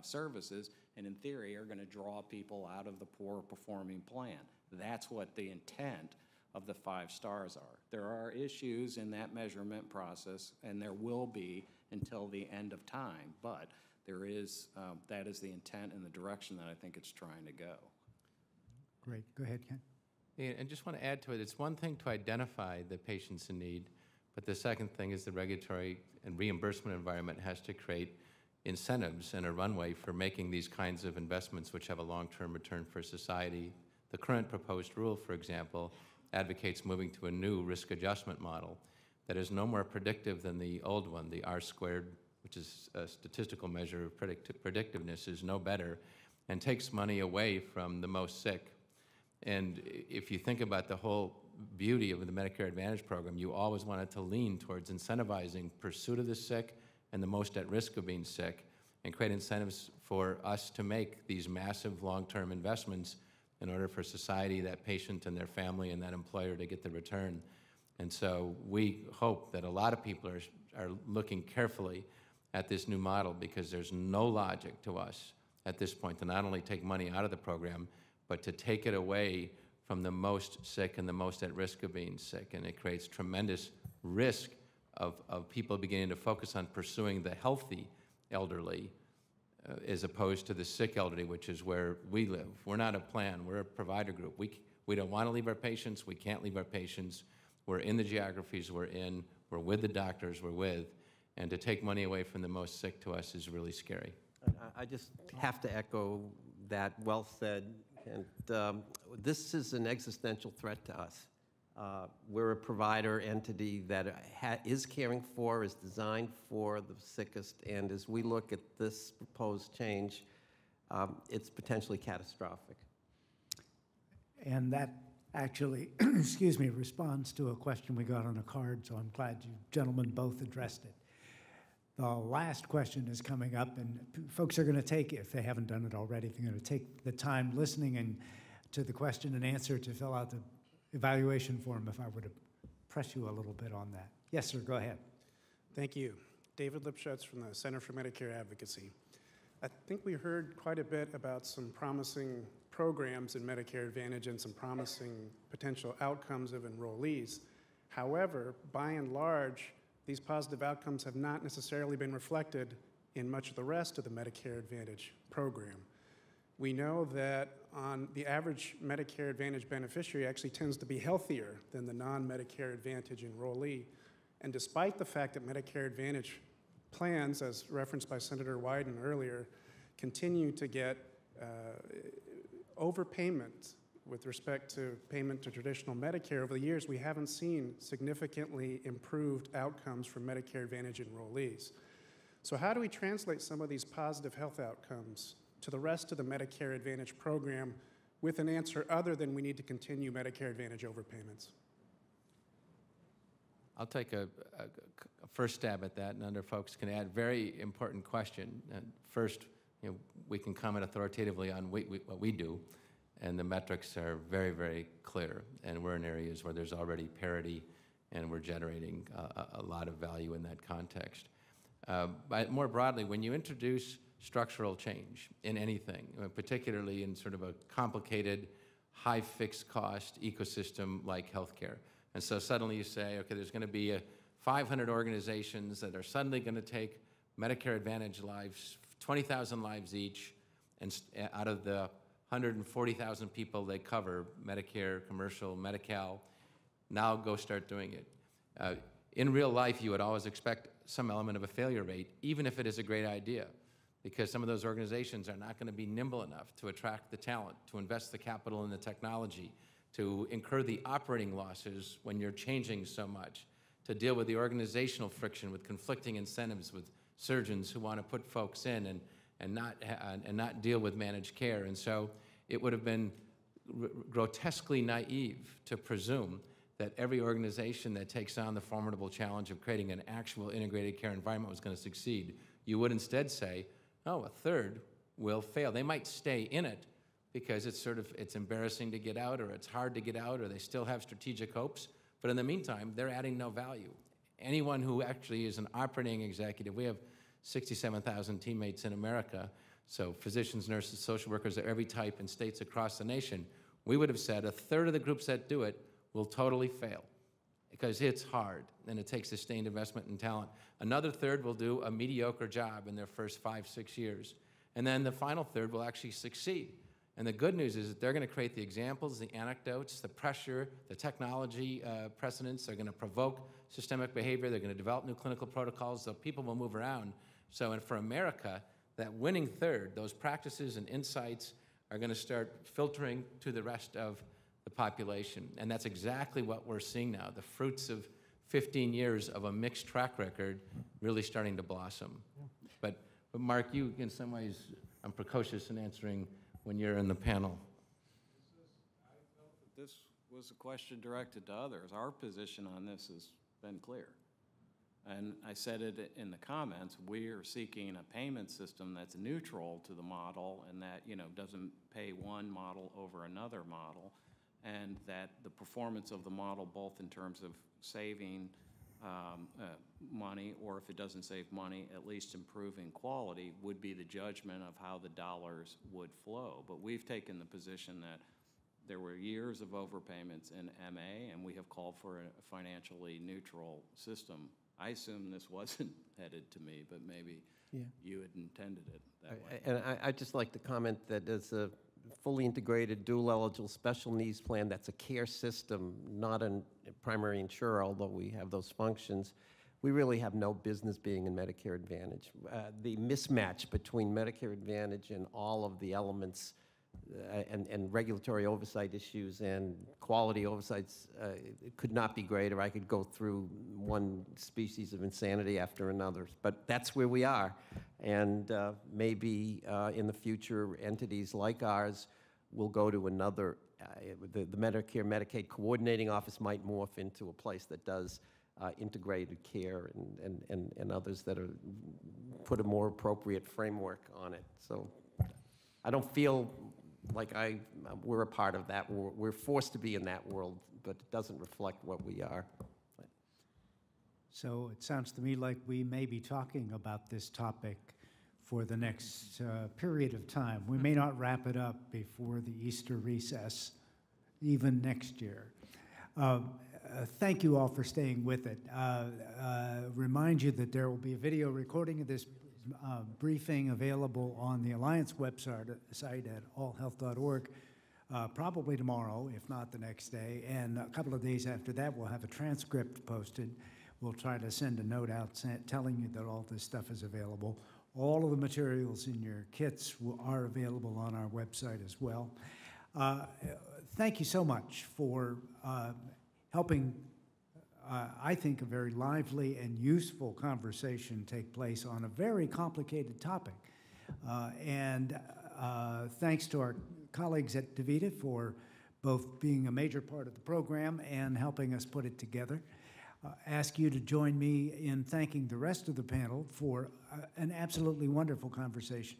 services, and in theory are going to draw people out of the poor performing plan. That's what the intent of the 5 stars are. There are issues in that measurement process, and there will be until the end of time, but there is, that is the intent and the direction that I think it's trying to go. Great. Go ahead, Ken. And just want to add to it, it's one thing to identify the patients in need, but the second thing is the regulatory and reimbursement environment has to create incentives and a runway for making these kinds of investments which have a long-term return for society. The current proposed rule, for example, advocates moving to a new risk adjustment model that is no more predictive than the old one. The R-squared, which is a statistical measure of predictiveness, is no better and takes money away from the most sick. And if you think about the whole beauty of the Medicare Advantage program, you always wanted to lean towards incentivizing pursuit of the sick and the most at risk of being sick and create incentives for us to make these massive long-term investments in order for society, that patient and their family and that employer to get the return. And so we hope that a lot of people are looking carefully at this new model because there's no logic to us at this point to not only take money out of the program, but to take it away from the most sick and the most at risk of being sick. And it creates tremendous risk of people beginning to focus on pursuing the healthy elderly as opposed to the sick elderly, which is where we live. We're not a plan, we're a provider group. We don't want to leave our patients, we can't leave our patients. We're in the geographies we're in, we're with the doctors we're with, and to take money away from the most sick to us is really scary. I just have to echo that, well said. And this is an existential threat to us. We're a provider entity that is caring for, is designed for the sickest, and as we look at this proposed change, it's potentially catastrophic. And that actually, excuse me, responds to a question we got on a card, so I'm glad you gentlemen both addressed it. The last question is coming up, and folks are going to take, if they haven't done it already, they're going to take the time listening and to the question and answer to fill out the evaluation form if I were to press you a little bit on that. Yes, sir, go ahead. Thank you. David Lipschutz from the Center for Medicare Advocacy. I think we heard quite a bit about some promising programs in Medicare Advantage and some promising potential outcomes of enrollees. However, by and large, these positive outcomes have not necessarily been reflected in much of the rest of the Medicare Advantage program. We know that on the average Medicare Advantage beneficiary actually tends to be healthier than the non-Medicare Advantage enrollee. And despite the fact that Medicare Advantage plans, as referenced by Senator Wyden earlier, continue to get overpayment with respect to payment to traditional Medicare over the years, we haven't seen significantly improved outcomes for Medicare Advantage enrollees. So how do we translate some of these positive health outcomes to the rest of the Medicare Advantage program with an answer other than we need to continue Medicare Advantage overpayments? I'll take a first stab at that, and other folks can add. Very important question. And first, we can comment authoritatively on what we do, and the metrics are very, very clear. And we're in areas where there's already parity, and we're generating a lot of value in that context. But more broadly, when you introduce structural change in anything, particularly in sort of a complicated, high fixed cost ecosystem like healthcare, and so suddenly you say, okay, there's going to be 500 organizations that are suddenly going to take Medicare Advantage lives, 20,000 lives each, and out of the 140,000 people they cover, Medicare, commercial, Medi-Cal, now go start doing it. In real life, you would always expect some element of a failure rate, even if it is a great idea, because some of those organizations are not going to be nimble enough to attract the talent, to invest the capital in the technology, to incur the operating losses when you're changing so much, to deal with the organizational friction with conflicting incentives with surgeons who want to put folks in and not deal with managed care. And so it would have been grotesquely naive to presume that every organization that takes on the formidable challenge of creating an actual integrated care environment was going to succeed. You would instead say, oh, a third will fail. They might stay in it because it's embarrassing to get out, or it's hard to get out, or they still have strategic hopes. But in the meantime, they're adding no value. Anyone who actually is an operating executive, we have 67,000 teammates in America, so physicians, nurses, social workers of every type in states across the nation, we would have said a third of the groups that do it will totally fail because it's hard and it takes sustained investment in talent. Another third will do a mediocre job in their first 5-6 years. And then the final third will actually succeed. And the good news is that they're going to create the examples, the anecdotes, the pressure, the technology precedents. They're going to provoke systemic behavior. They're going to develop new clinical protocols, so people will move around. So and for America, that winning third, those practices and insights are going to start filtering to the rest of the population. And that's exactly what we're seeing now, the fruits of 15 years of a mixed track record really starting to blossom. But Mark, you, in some ways, I'm precocious in answering when you're in the panel. I felt that this was a question directed to others. Our position on this has been clear. And I said it in the comments, we are seeking a payment system that's neutral to the model and that, you know, doesn't pay one model over another model, and that the performance of the model, both in terms of saving money, or if it doesn't save money, at least improving quality, would be the judgment of how the dollars would flow. But we've taken the position that there were years of overpayments in MA, and we have called for a financially neutral system. I assume this wasn't headed to me, but maybe you had intended it that way. And I'd just like to comment that as a fully integrated, dual-eligible special needs plan that's a care system, not a primary insurer, although we have those functions, we really have no business being in Medicare Advantage. The mismatch between Medicare Advantage and all of the elements and regulatory oversight issues and quality oversights it could not be greater. I could go through one species of insanity after another, but that's where we are. And maybe in the future, entities like ours will go to another, the Medicare Medicaid coordinating office might morph into a place that does integrated care and others that are put a more appropriate framework on it. So I don't feel like we're a part of that. We're forced to be in that world, but it doesn't reflect what we are. So it sounds to me like we may be talking about this topic for the next period of time. We may not wrap it up before the Easter recess, even next year. Thank you all for staying with it. Remind you that there will be a video recording of this briefing available on the Alliance website at allhealth.org, probably tomorrow, if not the next day. And a couple of days after that, we'll have a transcript posted. We'll try to send a note out telling you that all this stuff is available. All of the materials in your kits are available on our website as well. Thank you so much for helping I think, a very lively and useful conversation take place on a very complicated topic. Thanks to our colleagues at DaVita for both being a major part of the program and helping us put it together. Ask you to join me in thanking the rest of the panel for an absolutely wonderful conversation.